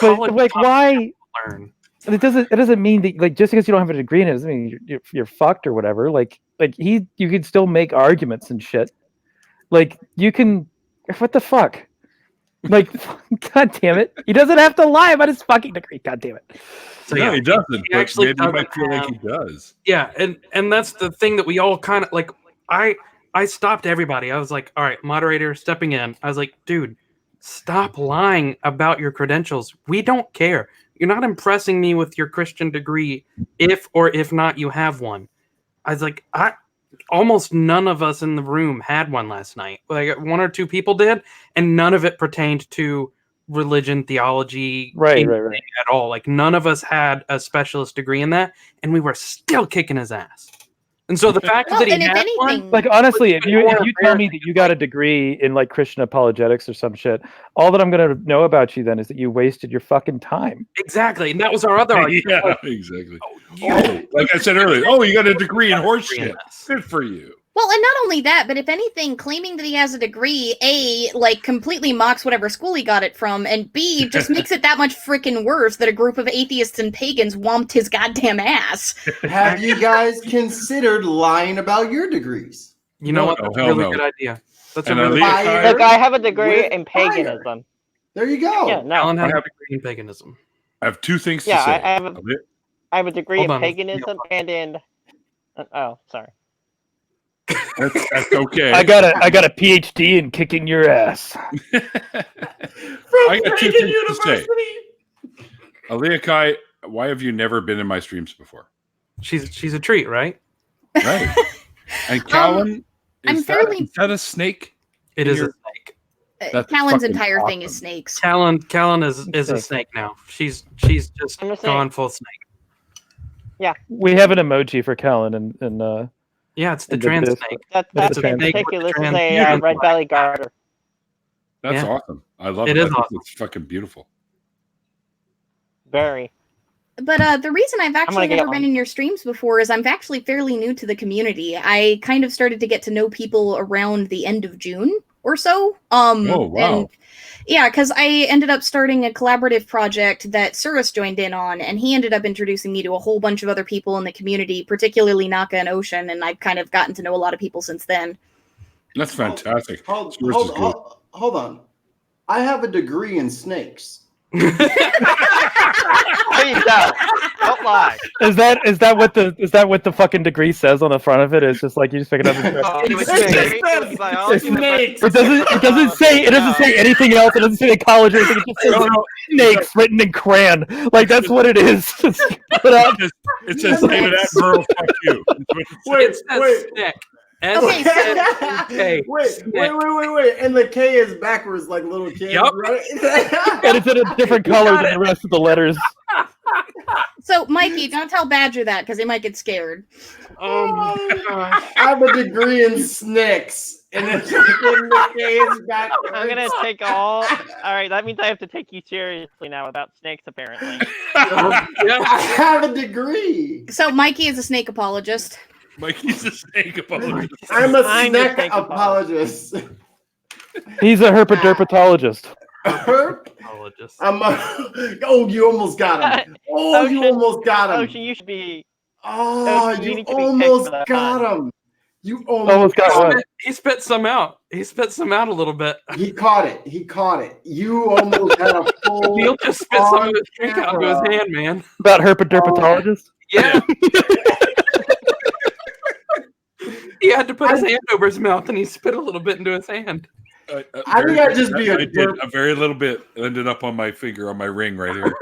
But like, why? learn? It doesn't mean that, like, just because you don't have a degree in it doesn't mean you're fucked or whatever. Like you can still make arguments and shit. Like you can, what the fuck? Like, god damn it, he doesn't have to lie about his fucking degree. God damn it. So No, yeah, he doesn't. he But actually maybe you doesn't might feel like have- he does. Yeah, and that's the thing that we all kind of like. I stopped everybody. I was like, all right, moderator stepping in. I was like, dude, stop lying about your credentials. We don't care. You're not impressing me with your Christian degree if not you have one. I was like, almost none of us in the room had one last night. Like one or two people did, and none of it pertained to religion, theology, Right. at all. Like none of us had a specialist degree in that, and we were still kicking his ass. And so the fact Well, that he and if had anything, one, Like honestly, if you more tell me that you got a degree in like Christian apologetics or some shit, all that I'm gonna know about you then is that you wasted your fucking time. exactly, and that was our other argument. Yeah, Like, exactly. you Oh, like I said earlier, you got a degree in horse degree in shit. this. Good for you. well, and not only that, but if anything, claiming that he has a degree, A, like, completely mocks whatever school he got it from, and B, just makes it that much freaking worse that a group of atheists and pagans whomped his goddamn ass. Have you guys considered lying about your degrees? You know No, what? That's a hell really no. good idea. That's And a really Aaliyah- good Fire Look, I have a degree with in fire. paganism. There you go. Yeah, no. Alan has I a have- degree in paganism. I have two things to Yeah, say. I have a degree Hold in on. paganism and in. Oh, sorry. That's okay. I got a PhD in kicking your ass. I got two things to say. Aaliyah Kai, why have you never been in my streams before? She's a treat, right? Right. And Callan, I'm is fairly- that a snake? It is a You're- snake. That's Callan's fucking entire thing is awesome. snakes. Callan is a Snake. snake now. She's just I'm a snake. gone full snake. We have an emoji for Callan and Yeah, it's the And the trans disc- snake. That's It's a in trans- particular. This is trans- a Yeah. red belly garter. That's Yeah. awesome. I love It it. is I think awesome. it's fucking beautiful. Very. But the reason I've actually get never one. been in your streams before is I'm actually fairly new to the community. I kind of started to get to know people around the end of June or so. Oh, wow. And yeah, because I ended up starting a collaborative project that Surus joined in on, and he ended up introducing me to a whole bunch of other people in the community, particularly Naka and Ocean, and I've kind of gotten to know a lot of people since then. That's fantastic. Hold Yours is good. on. I have a degree in snakes. Please don't. Don't lie. is that what the fucking degree says on the front of it? It's just like you just pick it up. And Snakes. It doesn't say anything else. It doesn't say college or anything. It just says snakes written in crayon. Like that's what it is. Put up. It says David Attenborough, fuck you. It says stick. Okay, Okay. Wait. And the K is backwards like little kids, Yup. right? And it's in a different color than the rest of the letters. So, Mikey, don't tell Badger that because he might get scared. Oh my gosh. I have a degree in snakes. And then the K is backwards. I'm gonna take all. All right, that means I have to take you seriously now about snakes, apparently. I have a degree. So, Mikey is a snake apologist. Mikey's a snake apologist. I'm a I'm a snack snake apologist. He's a herpadermatologist. Herp. Apologist. Oh, you almost got him. Oh, you Ocean- almost got him. Ocean, you should be. Oh, Ocean, you you need to be almost picked for that got him. You Almost almost got got him. what? He spit some out. He spit some out a little bit. He caught it. You almost had a full. Neil just spit some of his drink out into his camera. hand, man. About herpadermatologist? Yeah. He had to put his hand over his mouth and he spit a little bit into his hand. I think I'd just be I a did derp. a very little bit ended up on my finger on my ring right here.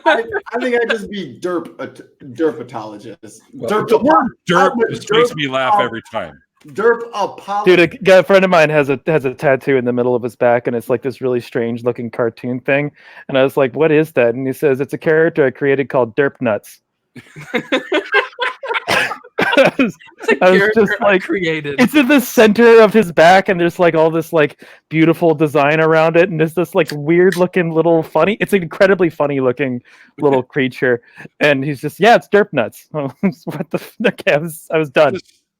I think I'd just be derpatologist. Well, the word derp I'm a just makes derp me laugh op- every time. Derp apologist. Dude, a friend of mine has a tattoo in the middle of his back, and it's like this really strange looking cartoon thing. And I was like, "What is that?" And he says, "It's a character I created called Derp Nuts." Sounds I was just like, created. it's in the center of his back, and there's like all this like beautiful design around it, and there's this like weird looking little funny. It's an incredibly funny looking little creature, and he's just it's derp nuts. What the fuck? I was done.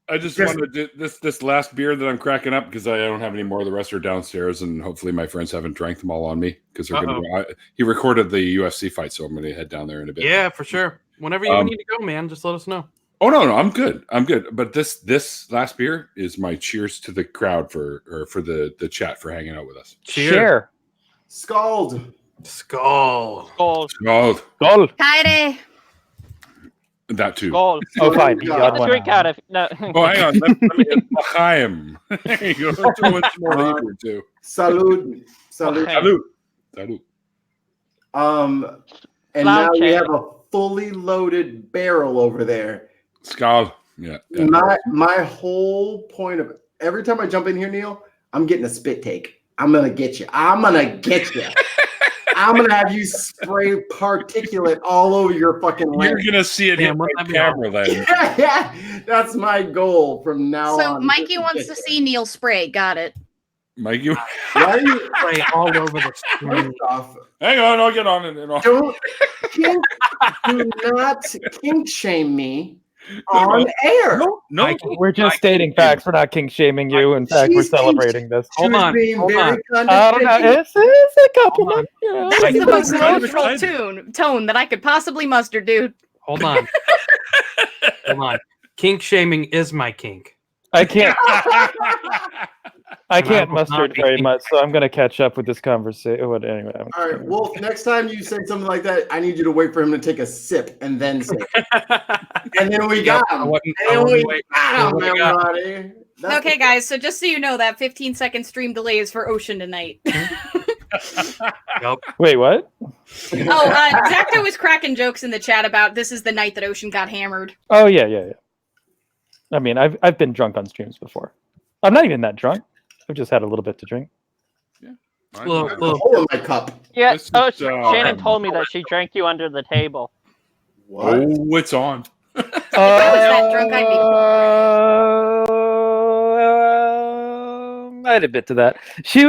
I just wanted to, this last beer that I'm cracking up because I don't have any more. The rest are downstairs, and hopefully my friends haven't drank them all on me because they're going to. He recorded the UFC fight, so I'm going to head down there in a bit. Yeah, for sure. Whenever you need to go, man, just let us know. Oh no, I'm good. But this last beer is my cheers to the crowd for the chat for hanging out with us. Cheers. Scald. Skull. Kaide. That too. Gold. Oh, fine. You Get got the one. drink out of no. Oh, hang on. Let me get L'chaim. There you go. Throw in some more Hebrew too. Salud. Salud. Salud. And now we have a fully loaded barrel over there. Skal. Yeah. My whole point of every time I jump in here, Neil, I'm getting a spit take. I'm gonna get you. I'm gonna have you spray particulate all over your fucking You're lens. gonna see it hit my camera then. Yeah, that's my goal from now on. So Mikey wants to see Neil spray. Got it. Mike, you Why are you Spray all over the screen. first off? hang on, I'll get on it. Do not kink shame me on air. No, We're just stating facts. We're not kink shaming you. In fact, we're She's celebrating this. She was being very I don't know. condescending. It's a compliment. You know. That's the most Kind of neutral excited. tone that I could possibly muster, dude. Hold on. Kink shaming is my kink. I can't will muster not it be very kink. much, so I'm going to catch up with this conversation. Anyway, All right, Wolf, next time you say something like that, I need you to wait for him to take a sip and then say it. And then we got him. Everybody. Okay, guys, so just so you know, that 15-second stream delay is for Ocean tonight. Wait, what? Zacto was cracking jokes in the chat about this is the night that Ocean got hammered. Oh yeah. I mean, I've been drunk on streams before. I'm not even that drunk. I've just had a little bit to drink. Little- Hole in my cup. Yeah. This is, Oh, Shannon told me that she drank you under the table. What? Oh, it's on. If I was that drunk, I'd be. I'd admit to that. She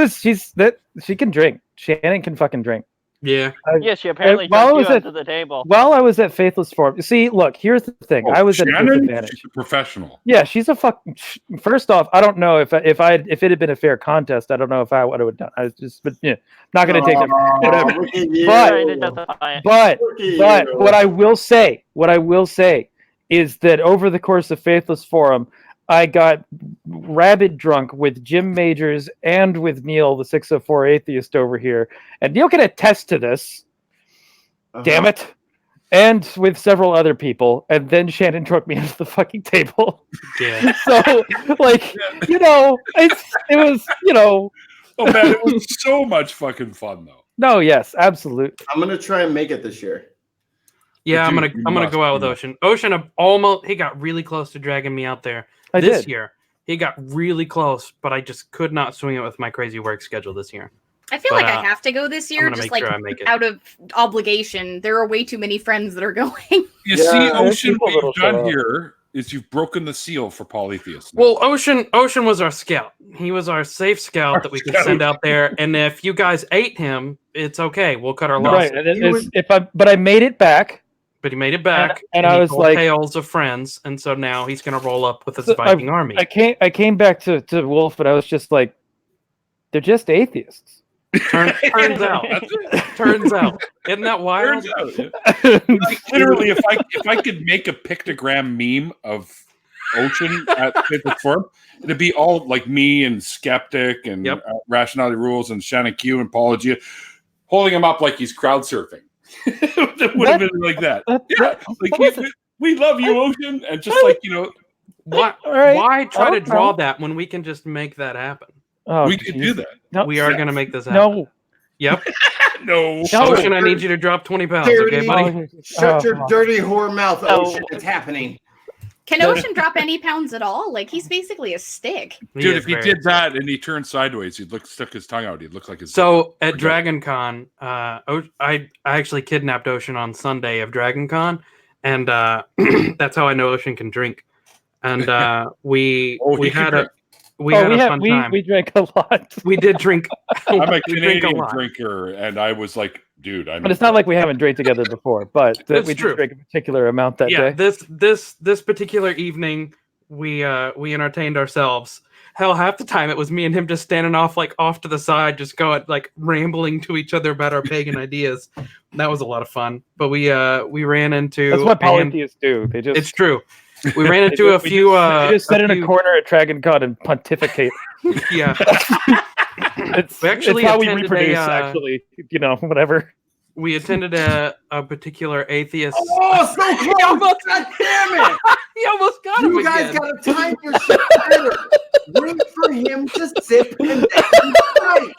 can drink. Shannon can fucking drink. Yeah. Yeah, she apparently while I drank was you at- under the table. While I was at Faithless Forum, see, look, here's the thing. I was at a Shannon, disadvantage. she's a professional. Yeah, she's a fuck. First off, I don't know if it had been a fair contest. I don't know if I would have done. I was just, but yeah, not going to take that. Whatever. Look at you. Trying to justify it. But Look at you. what I will say is that over the course of Faithless Forum, I got rabid drunk with Jim Majors and with Neil, the 604 atheist over here, and Neil can attest to this. Damn it. And with several other people, and then Shannon drug me into the fucking table. Yeah. So, like, it was, Oh man, it was so much fucking fun though. no, yes, absolutely. I'm gonna try and make it this year. Yeah, I'm But gonna you must, go out with you Ocean. Ocean he got really close to dragging me out there this year. He got really close, but I just could not swing it with my crazy work schedule this year. I feel But, like I have to go this year, gonna just make like sure I make it. out of obligation. There are way too many friends that are going. You Yeah, see, there's Ocean, people what that'll you've show done up. here is you've broken the seal for polytheists. Well, Ocean was our scout. He was our safe scout that we could send out there. And if you guys ate him, it's okay. We'll cut our losses. Right. And but I made it back. But he made it back, And I he was told like- tales of friends, and so now he's going to roll up with his So Viking army. I came back to Wolf, but I was just like, they're just atheists. Turns out, isn't that wild? Turns out, yeah. Like, literally, if I could make a pictogram meme of Ocean at the forum, it'd be all like me and Skeptic and Yep. Rationality Rules and Shannon Q and Paula G holding him up like he's crowd surfing. It would have been like that. Yeah, like we love you, Ocean, and just like Why? All right. Why try to Oh, draw no. that when we can just make that happen? Oh, we could do that. No, We are yeah. going to make this happen. no. Yep. No, No. Ocean, I need you to drop 20 pounds, okay, Dirty. buddy? Shut your Oh. dirty whore mouth, No. Ocean. It's happening. Can Ocean drop any pounds at all? Like he's basically a stick. dude, is if he very did that and he turned sideways, he'd stuck his tongue out. He'd look like his. So at Okay. Dragon Con, I actually kidnapped Ocean on Sunday of Dragon Con, and that's how I know Ocean can drink. and we he can had drink. a fun time. We drank a lot. We did drink. I'm a we drank Canadian lot. drinker, and I was like, dude, I'm. But it's not like we haven't drank together before. But That's we true. did drink a particular amount that Yeah, day. this particular evening, we entertained ourselves. Hell, half the time it was me and him just standing off to the side, just going rambling to each other about our pagan ideas. That was a lot of fun. But we ran into. That's what polytheists do. They just. It's true. We ran into a few. They just sit in a corner at Dragon Con and pontificate. Yeah. It's actually how we attended reproduce. a, Actually, whatever. We attended a particular atheist. Oh, so close! God damn it! He almost got him You guys again. gotta time your shit better. Wait for him to sip and then fight.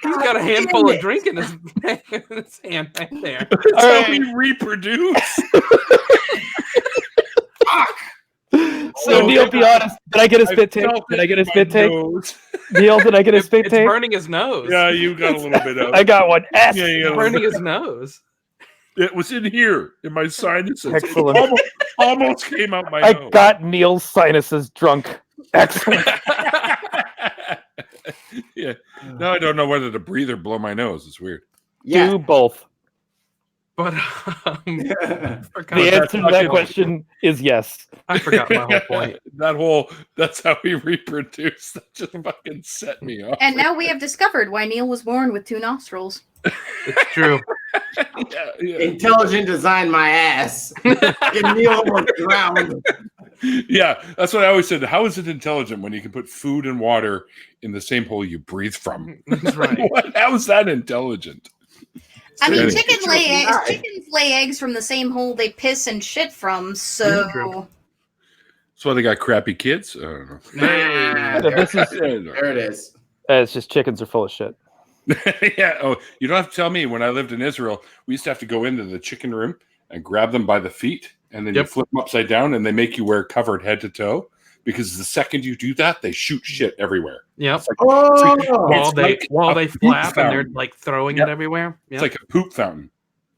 He's got a handful of drink in his hand right there. That's All how right. we reproduce. So Neil, be honest. Did I get a spit take? Did I get a spit take? Neil, did I get a spit It's take? burning his nose. Yeah, you got a little bit of. I got one. S. Yeah, you got a Burning little his nose. It was in here, in my sinuses. Excellent. It almost came out my I nose. got Neil's sinuses drunk. Excellent. Yeah. Now I don't know whether to breathe or blow my nose. It's weird. Yeah. Do both. But The answer to that question is yes. I forgot my whole point. That's how we reproduce. That just fucking set me off. And now we have discovered why Neil was born with 2 nostrils. It's true. Yeah. Intelligent design, my ass. Get Neil on the ground. Yeah, that's what I always said. How is it intelligent when you can put food and water in the same hole you breathe from? That's right. How is that intelligent? I mean, Really? chickens lay eggs from the same hole they piss and shit from, so... True. That's why they got crappy kids? I don't know. So this is. There it is. It's just chickens are full of shit. Yeah. Oh, you don't have to tell me. When I lived in Israel, we used to have to go into the chicken room and grab them by the feet, and then you flip them upside down, and they make you wear covered head to toe. Because the second you do that, they shoot shit everywhere. Yep. It's like, While they a poop flap and they're fountain. throwing it everywhere. It's Yep. like a poop fountain.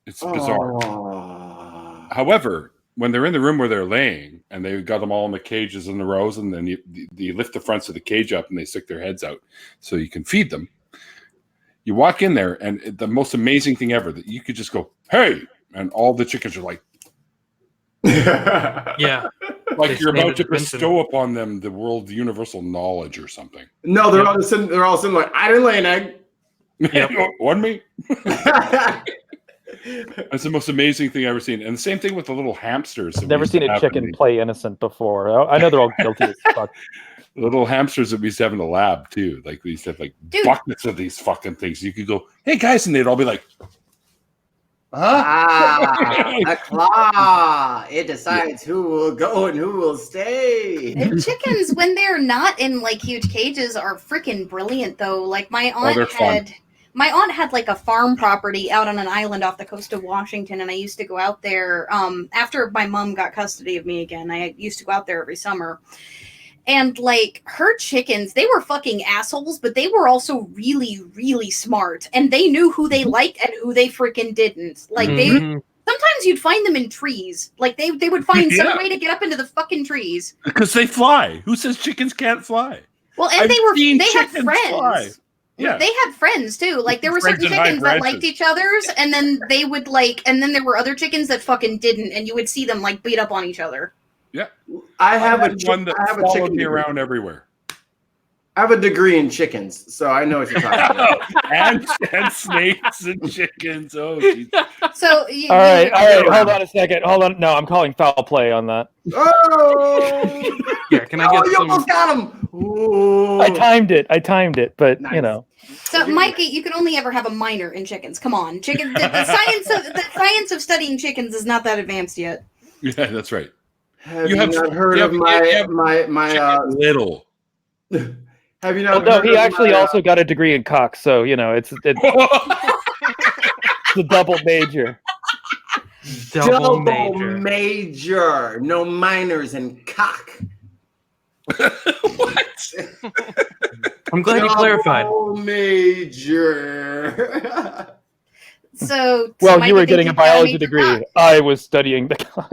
It's bizarre. Oh. However, when they're in the room where they're laying and they've got them all in the cages in the rows, and then you lift the fronts of the cage up and they stick their heads out so you can feed them. You walk in there, and the most amazing thing ever, that you could just go, "Hey," and all the chickens are like, Yeah. like They you're about to stand at attention. bestow upon them the world universal knowledge or something. No, they're all sitting. They're all sitting like, I didn't lay an egg. Yep. One me. That's the most amazing thing I've ever seen. And the same thing with the little hamsters. that we Never used to seen a have chicken in the- play innocent before. I know they're all guilty as fuck. The little hamsters that we used to have in the lab too. Like we used to have Dude. buckets of these fucking things. You could go, "Hey guys," and they'd all be like, A claw. It decides who will go and who will stay. And chickens, when they're not in huge cages, are freaking brilliant though. Like my they're aunt fun. had a farm property out on an island off the coast of Washington, and I used to go out there after my mom got custody of me again. I used to go out there every summer. And her chickens, they were fucking assholes, but they were also really, really smart. And they knew who they liked and who they freaking didn't. Mhm. Sometimes you'd find them in trees. They would find some Yeah. way to get up into the fucking trees. "Because they fly." Who says chickens can't fly? Well, and I've seen they had chickens friends. fly. Yeah. They had friends too. There were Friends certain in high chickens that branches. liked each other's, and then they would and then there were other chickens that fucking didn't, and you would see them beat up on each other. I have a one that I have a followed chicken me degree. around everywhere. I have a degree in chickens, so I know what you're talking about. and snakes and chickens. Oh, geez. So All right. Hold on a second. Hold on. No, I'm calling foul play on that. Oh! Yeah. Can I Oh, get you some? almost got him! Ooh. I timed it, but Nice. So, Mikey, you can only ever have a minor in chickens. Come on, chicken. The science of studying chickens is not that advanced yet. Yeah, that's right. Have You you, have- not heard you of have- my you have my Chicken little. Have you Well, not? no, heard he of actually my, also got a degree in cock, so it's a double major. Double double major. major. No minors in cock. What? I'm glad you clarified. Double major. So, Well, Mikey, you were think getting a you've got biology major degree. cock? I was studying the cock.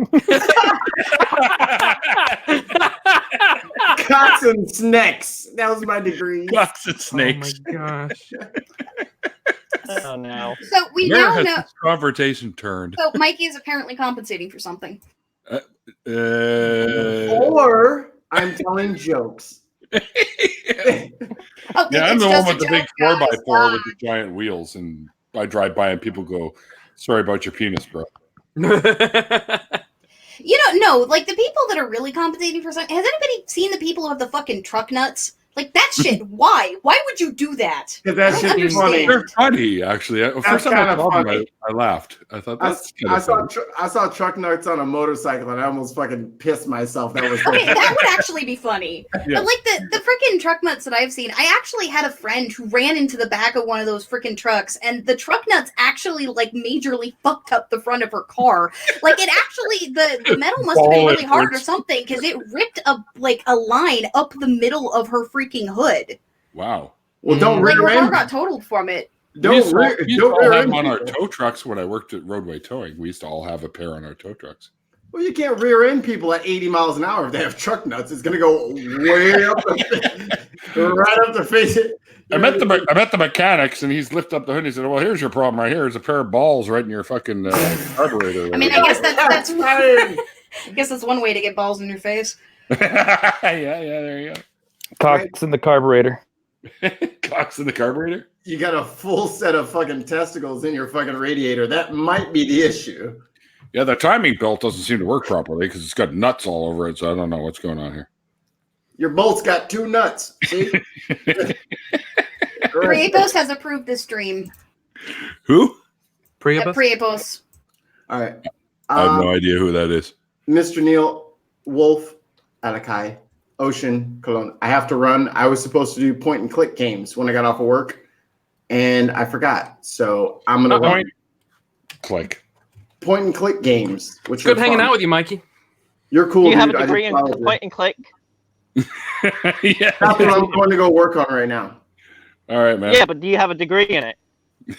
Cocks and snakes. That was my degree. Cocks and snakes. Oh my gosh. Oh no. So we Where now has know. this conversation turned? So Mikey is apparently compensating for something. Or I'm telling jokes. Oh, Yeah, I'm it's the one just a with the joke, big guys. 4x4 with the giant wheels, and I drive by and people go, "Sorry about your penis, bro." You don't know, like the people that are really compensating for something. Has anybody seen the people who have the fucking truck nuts? Like that shit. Why? Why would you do that? Because that I don't shit's funny. understand. They're funny, actually. First time I kinda saw them, funny. I laughed. I thought I, that's kind I of saw funny. I saw truck nuts on a motorcycle and I almost fucking pissed myself. That was Okay, that would actually be funny. Yeah. But like the freaking truck nuts that I've seen, I actually had a friend who ran into the back of one of those freaking trucks, and the truck nuts actually like majorly fucked up the front of her car. Like it actually, the metal must have been really hard or something, because it ripped a line up the middle of her freaking hood. Wow. Well, don't Like her rear car end. got totaled from it. We used to Don't all rear have end them on our people. tow trucks when I worked at Roadway Towing. We used to all have a pair on our tow trucks. Well, you can't rear end people at 80 miles an hour if they have truck nuts. It's gonna go way up, right up the face. I met the mechanics, and he's lifted up the hood. And he said, "Well, here's your problem right here. There's a pair of balls right in your fucking carburetor." I mean, I guess that's fine. I guess that's one way to get balls in your face. yeah, there you Cocks in the carburetor. go. Cocks in the carburetor. You got a full set of fucking testicles in your fucking radiator. That might be the issue. Yeah, the timing belt doesn't seem to work properly because it's got nuts all over it. So I don't know what's going on here. Your bolt's got 2 nuts. See? Correct. Priapos has approved this stream. Who? Priapus? Priapos. All right. I have no idea who that is. Mr. Neil, Wolf, Alakai, Ocean, Cologne. I have to run. I was supposed to do point and click games when I got off of work, and I forgot. So I'm gonna run Click. point and click games, which It's good are hanging fun. out with you, Mikey. You're cool. Do you have dude. a I degree just in followed you. point and click? Yeah. That's what I'm going to go work on right now. All right, man. Yeah, but do you have a degree in it?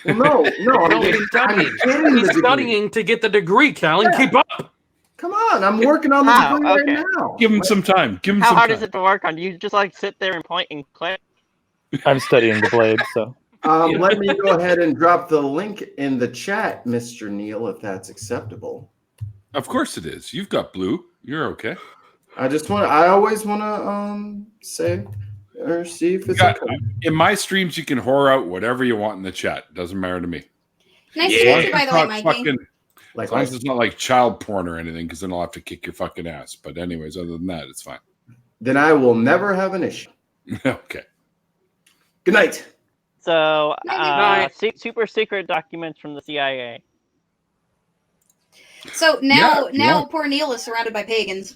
Well, no. No, he's studying. He's studying to get the degree, Callan. Yeah. Keep up. Come on, I'm working on the How? degree Okay. right now. Give him some time. Give him How some hard time. is it to work on? Do you just like sit there and point and click? I'm studying the blade, so Let me go ahead and drop the link in the chat, Mr. Neil, if that's acceptable. Of course it is. You've got blue. You're okay. I always want to say or see if it's Yeah. okay. In my streams, you can whore out whatever you want in the chat. Doesn't matter to me. Nice Yeah. to meet you, As by the way, long as Mikey. fucking- Like as long as it's not like child porn or anything, because then I'll have to kick your fucking ass. But anyways, other than that, it's fine. then I will never have an issue. Okay. Good night. So, Night. super secret documents from the CIA. So now, Yeah. poor Neil is surrounded by pagans.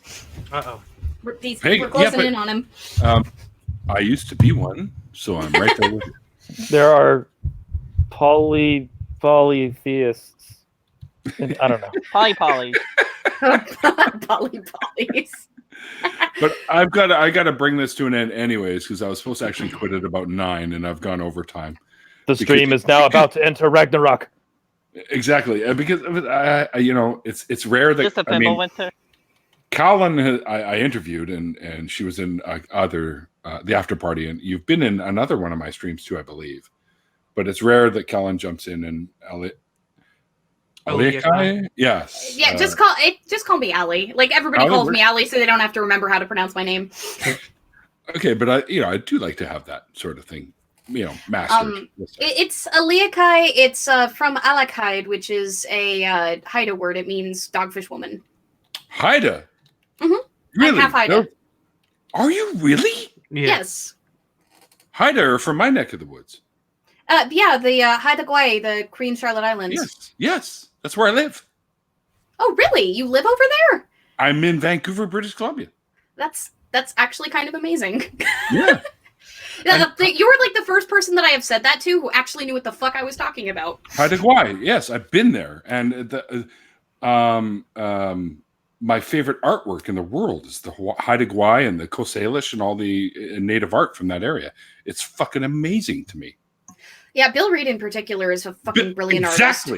Uh-oh. We're Pagan- closing yeah, but- in on him. I used to be one, so I'm right there with you. there are polytheists. And I don't know. Polys. Polys. But I got to bring this to an end anyways, because I was supposed to actually quit at about 9, and I've gone over time. The stream is now about to enter Ragnarok. Exactly, because it's rare that Just a pimple winter. Colin, I interviewed, and she was in the after party, and you've been in another one of my streams too, I believe. But it's rare that Colin jumps in and Aliakai? Yes. Yeah, just call me Allie. Like everybody Allie, calls me Allie, so they don't have to remember how to pronounce my name. Okay, but I do like to have that sort of thing, mastered. It's Aliakai. It's from Alakide, which is a Haida word. It means dogfish woman. Haida. Mhm. Really? I'm half Haida. Are you really? Yeah. Yes. Haida are from my neck of the woods. Yeah, the Haida Gwaii, the Queen Charlotte Islands. Yes. That's where I live. Oh, really? You live over there? I'm in Vancouver, British Columbia. That's actually kind of amazing. Yeah. You were like the first person that I have said that to who actually knew what the fuck I was talking about. Haida Gwaii. Yes, I've been there, and my favorite artwork in the world is the Haida Gwaii and the Coast Salish and all the native art from that area. It's fucking amazing to me. Yeah, Bill Reed in particular is a fucking brilliant artist.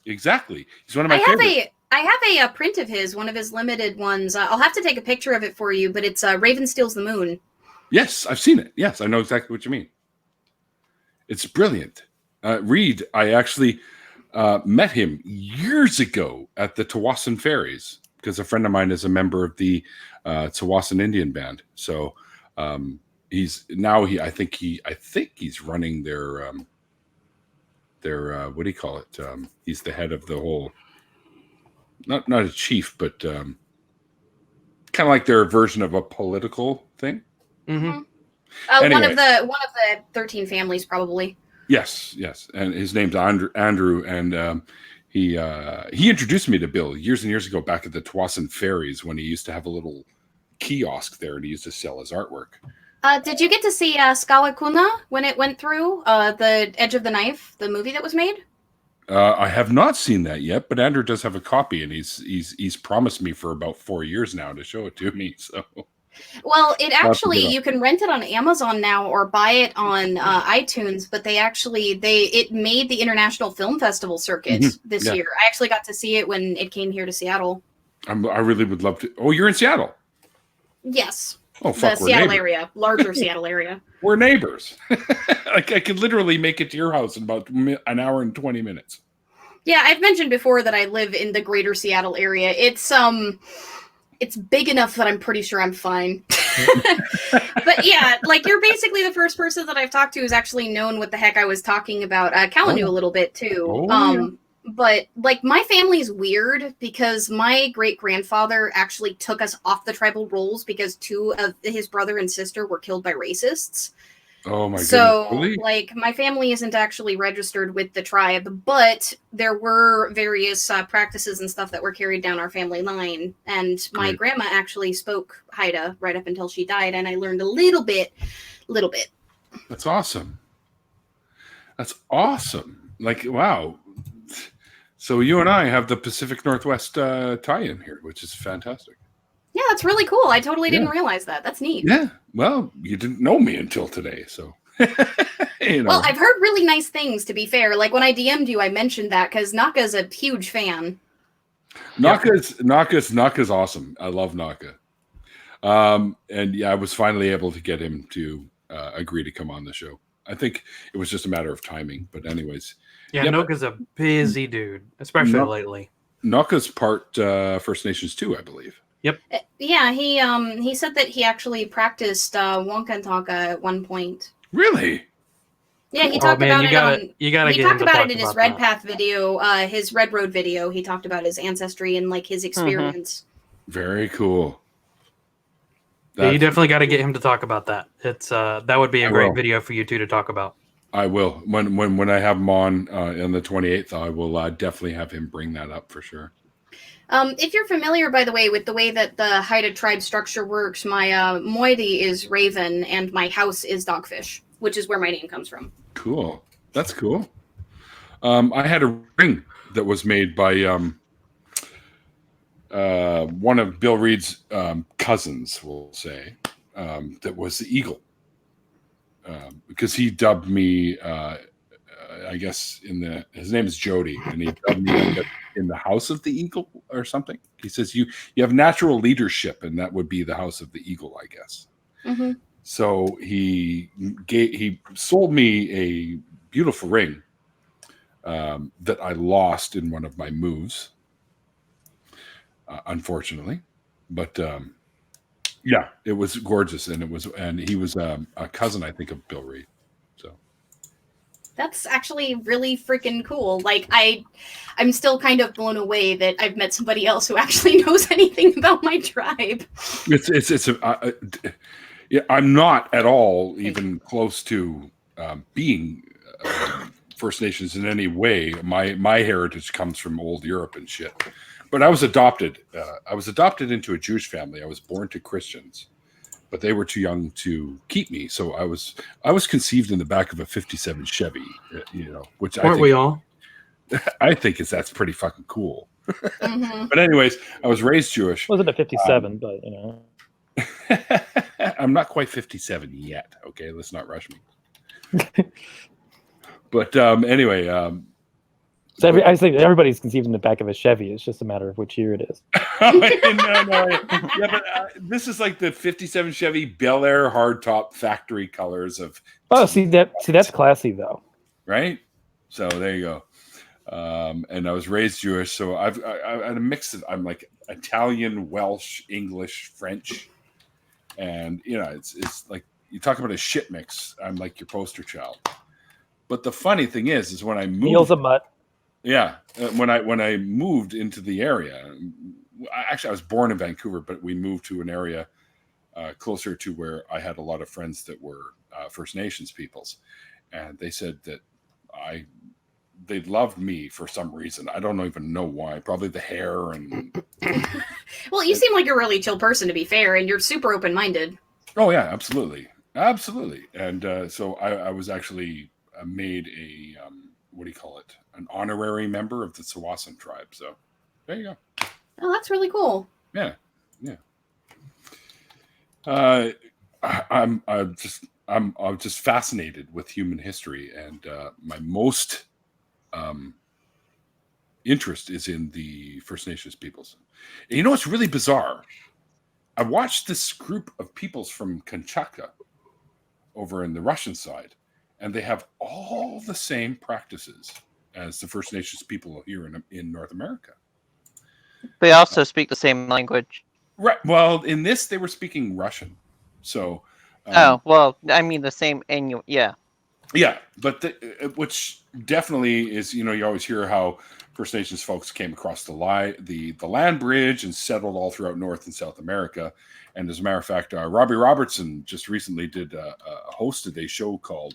Exactly. He's one of my favorites. I have a print of his, one of his limited ones. I'll have to take a picture of it for you, but it's Raven Steals the Moon. Yes, I've seen it. Yes, I know exactly what you mean. It's brilliant. Reed, I actually met him years ago at the Tawasin Ferries because a friend of mine is a member of the Tawasin Indian Band. So he's now I think he's running their what do you call it? He's the head of the whole. Not a chief, but kind of like their version of a political thing. Mm-hmm. Anyway. One of the 13 families, probably. Yes, and his name's Andrew, and he introduced me to Bill years and years ago back at the Tawasin Ferries when he used to have a little kiosk there, and he used to sell his artwork. Did you get to see Skawakuna when it went through the Edge of the Knife, the movie that was made? I have not seen that yet, but Andrew does have a copy, and he's promised me for about 4 years now to show it to me. So, well, you can rent it on Amazon now or buy it on iTunes. But it made the International Film Festival circuit this year. I actually got to see it when it came here to Seattle. I really would love to. Oh, you're in Seattle? Yes. Oh, fuck, the Seattle area, larger Seattle area. We're neighbors. Like I could literally make it to your house in about an hour and 20 minutes. Yeah, I've mentioned before that I live in the greater Seattle area. It's big enough that I'm pretty sure I'm fine. But yeah, like you're basically the first person that I've talked to who's actually known what the heck I was talking about. Callan knew a little bit too. Yeah. But like my family's weird because my great-grandfather actually took us off the tribal rolls because 2 of his brother and sister were killed by racists. Oh my goodness. So Really? like my family isn't actually registered with the tribe, but there were various practices and stuff that were carried down our family line. And my grandma actually spoke Haida right up until she died, and I learned a little bit. That's awesome. Like, wow. So you and I have the Pacific Northwest tie-in here, which is fantastic. Yeah, that's really cool. I totally didn't realize that. That's neat. Yeah. Well, you didn't know me until today, so. Well, I've heard really nice things, to be fair. Like when I DM'd you, I mentioned that because Naka's a huge fan. Naka's awesome. I love Naka. And yeah, I was finally able to get him to agree to come on the show. I think it was just a matter of timing, but anyways. Yeah, Naka's a busy dude, especially lately. Naka's part First Nations too, I believe. Yep. Yeah, he said that he actually practiced Wankantaka at one point. Really? Yeah, he talked about it. He talked about it in his Red Path video, his Red Road video. He talked about his ancestry and like his experience. Very cool. Yeah, you definitely got to get him to talk about that. It's that would be a great video for you two to talk about. I will. When I have him on the 28th, I will definitely have him bring that up for sure. If you're familiar, by the way, with the way that the Haida tribe structure works, my moiety is raven and my house is dogfish, which is where my name comes from. Cool. That's cool. I had a ring that was made by one of Bill Reed's cousins, we'll say, that was the eagle. Because he dubbed me, I guess, his name is Jody, and he dubbed me in the House of the Eagle or something. He says, you have natural leadership, and that would be the House of the Eagle, I guess. Mm-hmm. So he sold me a beautiful ring that I lost in one of my moves, unfortunately. But yeah, it was gorgeous, and he was a cousin, I think, of Bill Reed. So that's actually really freaking cool. Like I'm still kind of blown away that I've met somebody else who actually knows anything about my tribe. I'm not at all even close to being First Nations in any way. My heritage comes from old Europe and shit. But I was adopted. I was adopted into a Jewish family. I was born to Christians, but they were too young to keep me. So I was conceived in the back of a '57 Chevy. Which aren't we all? I think that's pretty fucking cool. Mm-hmm. But anyways, I was raised Jewish. Wasn't a '57, but you know. I'm not quite 57 yet. Okay, let's not rush me. But anyway, So I think everybody's conceived in the back of a Chevy. It's just a matter of which year it is. No. Yeah, but this is like the '57 Chevy Bel Air hardtop factory colors of. Oh, see that's classy though. Right. So there you go. And I was raised Jewish, so I had a mix of, I'm like Italian, Welsh, English, French, and it's like you talk about a shit mix. I'm like your poster child. But the funny thing is when I moved, Neil's a mutt. Yeah, when I moved into the area, actually I was born in Vancouver, but we moved to an area closer to where I had a lot of friends that were First Nations peoples, and they said that they loved me for some reason. I don't even know why. Probably the hair and. Well, you seem like a really chill person, to be fair, and you're super open-minded. Oh yeah, absolutely. And so I was actually made a what do you call it? An honorary member of the Tsawwassen tribe. So there you go. Oh, that's really cool. Yeah. I'm just fascinated with human history, and my most interest is in the First Nations peoples. And you know what's really bizarre? I watched this group of peoples from Kamchatka over in the Russian side, and they have all the same practices as the First Nations people here in North America. They also speak the same language. Right. Well, in this, they were speaking Russian. So. Well, I mean the same. Yeah. Yeah, but which definitely is, you always hear how First Nations folks came across the land bridge and settled all throughout North and South America. And as a matter of fact, Robbie Robertson just recently hosted a show called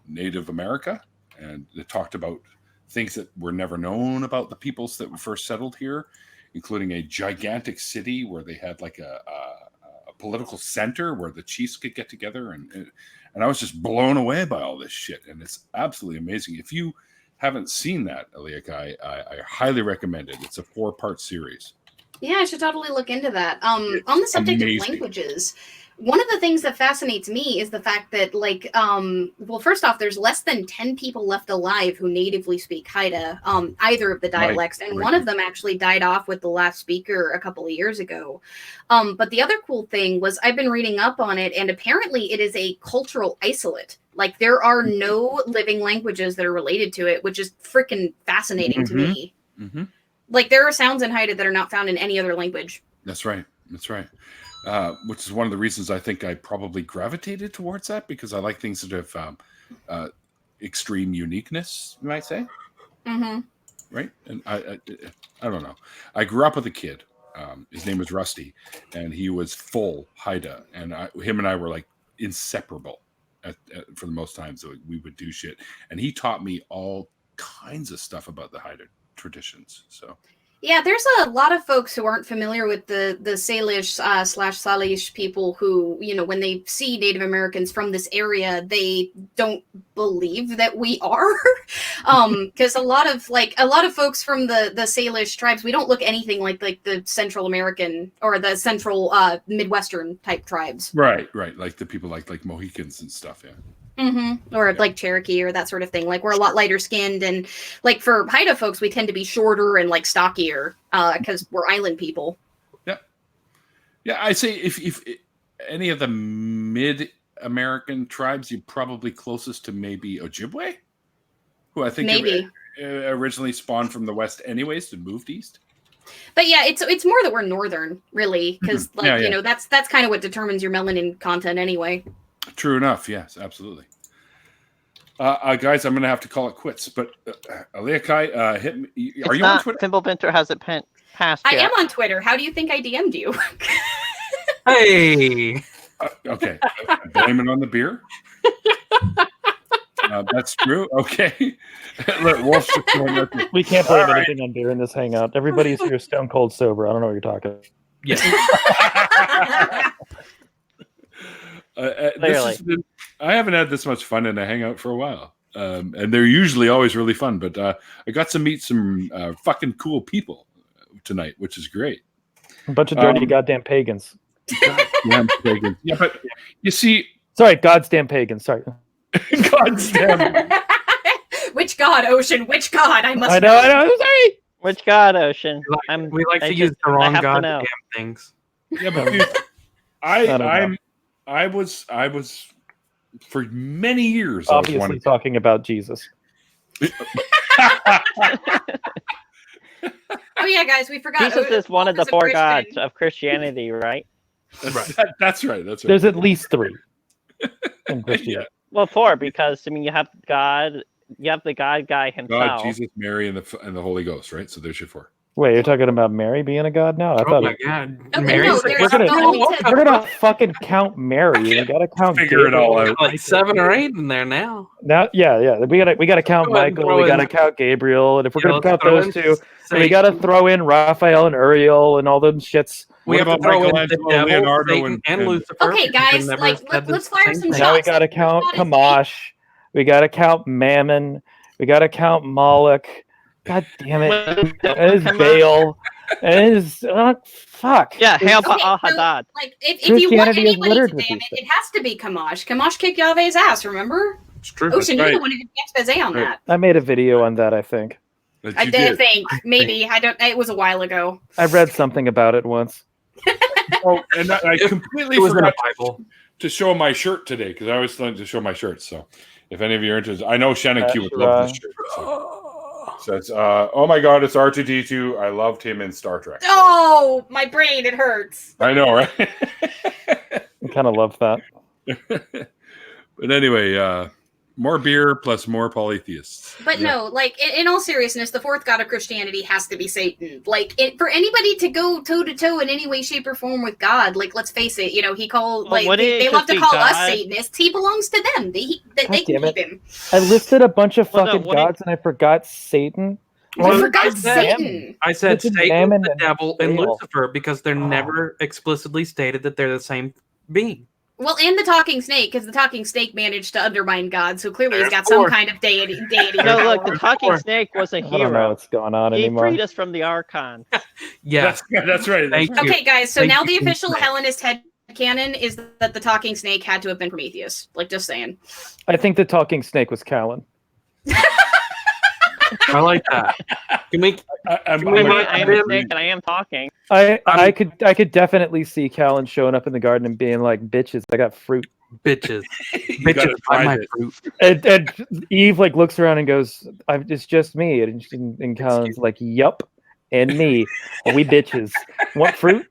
Native America, and it talked about things that were never known about the peoples that were first settled here, including a gigantic city where they had like a political center where the chiefs could get together, and I was just blown away by all this shit, and it's absolutely amazing. If you haven't seen that, Eliak, I highly recommend it. It's a 4-part series. Yeah, I should totally look into that. On the subject of languages, one of the things that fascinates me is the fact that, well, first off, there's less than 10 people left alive who natively speak Haida, either of the dialects, and one of them actually died off with the last speaker a couple of years ago. But the other cool thing was I've been reading up on it, and apparently it is a cultural isolate. Like, there are no living languages that are related to it, which is freaking fascinating to me. Mm-hmm. Like, there are sounds in Haida that are not found in any other language. That's right. Which is one of the reasons I think I probably gravitated towards that, because I like things that have extreme uniqueness, you might say. Mm-hmm. Right? And I don't know. I grew up with a kid. His name was Rusty, and he was full Haida, and him and I were like inseparable for the most time. So we would do shit, and he taught me all kinds of stuff about the Haida traditions. So. Yeah, there's a lot of folks who aren't familiar with the Salish / Salish people who, when they see Native Americans from this area, they don't believe that we are. Because a lot of folks from the Salish tribes, we don't look anything like the Central American or the Central Midwestern type tribes. Right. Like the people like Mohicans and stuff, yeah. Mm-hmm. Or like Cherokee or that sort of thing. Like, we're a lot lighter skinned, and like for Haida folks, we tend to be shorter and like stockier because we're island people. Yeah. I say if any of the mid-American tribes, you're probably closest to maybe Ojibwe, who I think maybe originally spawned from the west anyways and moved east. But yeah, it's more that we're northern, really, because that's kind of what determines your melanin content anyway. True enough. Yes, absolutely. Guys, I'm going to have to call it quits. But Eliakai, hit me. Are you on Twitter? Thimblebinter hasn't passed yet. I am on Twitter. How do you think I DM'd you? Hey. Okay. Blame it on the beer. That's true. Okay. Look, Wolf's just going up there. We can't blame anything on beer in this hangout. Everybody's here stone cold sober. I don't know what you're talking about. Yeah. I haven't had this much fun in a hangout for a while, and they're usually always really fun. But I got to meet some fucking cool people tonight, which is great. A bunch of dirty goddamn pagans. Goddamn pagans. Yeah, but you see, sorry, goddamn pagans. Sorry, goddamn. Which god, Ocean? Which god? I must I know. I'm sorry. Which god, Ocean? We like I to use just- the I wrong have to god know. damn things. Yeah, but dude, I was for many years. I was Obviously one. talking about Jesus. Oh yeah, guys, we forgot. Jesus is one of the Wolf is a four Christian. gods of Christianity, right? That's right. That's right. There's at least 3 in Christianity. Well, 4 because I mean you have God, you have the God guy himself. God, Jesus, Mary, and the Holy Ghost. Right. So there's your 4. Wait, you're talking about Mary being a god now? I Oh thought my god. Okay, Mary's no, a there's god. the Old Testament. we're gonna fucking count Mary. We gotta count. Figure it all Gabriel. out. Like 7 or 8 in there now. Now, yeah. We gotta count Go ahead and Michael. throw We in- gotta count Gabriel, and if we're Yeah, gonna let's count throw those in 2, then we Satan. gotta throw in Raphael and Uriel and all them shits. We What have to about throw in the Michelangelo, devil, Leonardo, Satan, and and- Lucifer. Okay, because guys, they never like, had let's the fire same some thing. Now we shots. gotta count Not as Kamash. We gotta count Mammon. We gotta count Moloch. God damn it! It is Come on. Baal. It is fuck. Yeah, Hail Okay, Al so, Hadad. like, if you want Christianity is anybody to littered with damn these it, it has to be Kamash. Kamash kicked Yahweh's ass, remember? It's true. Ocean, you're right. the one who did the expose on Right. that. I made a video on that. I think That I you did did. think, maybe. I don't, it was a while ago. I read something about it once. Oh, and I completely It was in a forgot Bible. to show my shirt today because I always like to show my shirts. So if any of you are interested, I know Shannon Q would love this shirt. So it's oh my god, it's R2D2. I loved him in Star Trek. Oh, my brain, it hurts. I know, right? I kind of love that. But anyway, more beer plus more polytheists. But no, like, in all seriousness, the 4th god of Christianity has to be Satan. Like, for anybody to go toe-to-toe in any way, shape, or form with God, like, let's face it, he called, Well, like, would they it love to just be call us God? Satanists. He belongs to them. They God can damn it. keep him. I listed a bunch of Well, no, fucking what it- gods and I forgot Satan. I Well, forgot I said- Satan. I said It's a Satan, Mammon the and devil, and Baal. Lucifer because they're never explicitly stated that they're the same being. Well, and the talking snake, because the talking snake managed to undermine God, so clearly he's There's got some 4. kind of deity. No, look, the power. talking snake was a I don't know hero. what's going on He anymore. freed us from the Archon. Yes. That's right. Thank you. Okay, guys, so Thank now you, the King official Snake. Hellenist headcanon is that the talking snake had to have been Prometheus. Like, just saying. I think the talking snake was Callan. I like that. Can we? I'm I might- am I'm- a snake and I am talking. I could definitely see Callan showing up in the garden and being like, "Bitches, I got fruit." Bitches. You gotta Bitches, buy try my this. fruit. And Eve like looks around and goes, "It's just me." And Callan's like, "Yup, and me. We bitches. Want fruit?"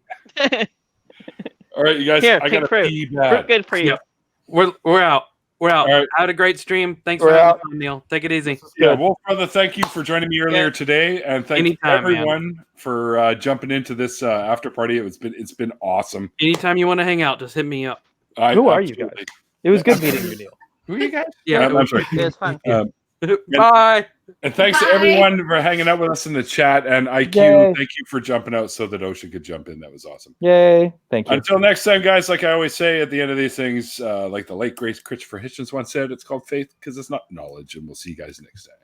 All right, you guys. Here, I pink got to fruit. pee Fruit bad. good for you. Yep. We're out. We're out. All right. Had a great stream. Thanks We're for having out. me on, Neil. Take it easy. Yeah, Wolf Brother, thank you for joining me earlier Yeah. today, and thank Anytime, man. everyone for jumping into this after party. It's been awesome. Anytime you want to hang out, just hit me up. Who are you guys? It was good meeting you, Neil. Who are you guys? Yeah. I'm sorry. It was fun. Bye. And thanks to Bye. everyone for hanging out with us in the chat. And IQ, Yay. thank you for jumping out so that Ocean could jump in. That was awesome. Yay! Thank you. Until next time, guys, like I always say at the end of these things, like the late great Christopher Hitchens once said, it's called faith because it's not knowledge. And we'll see you guys next time.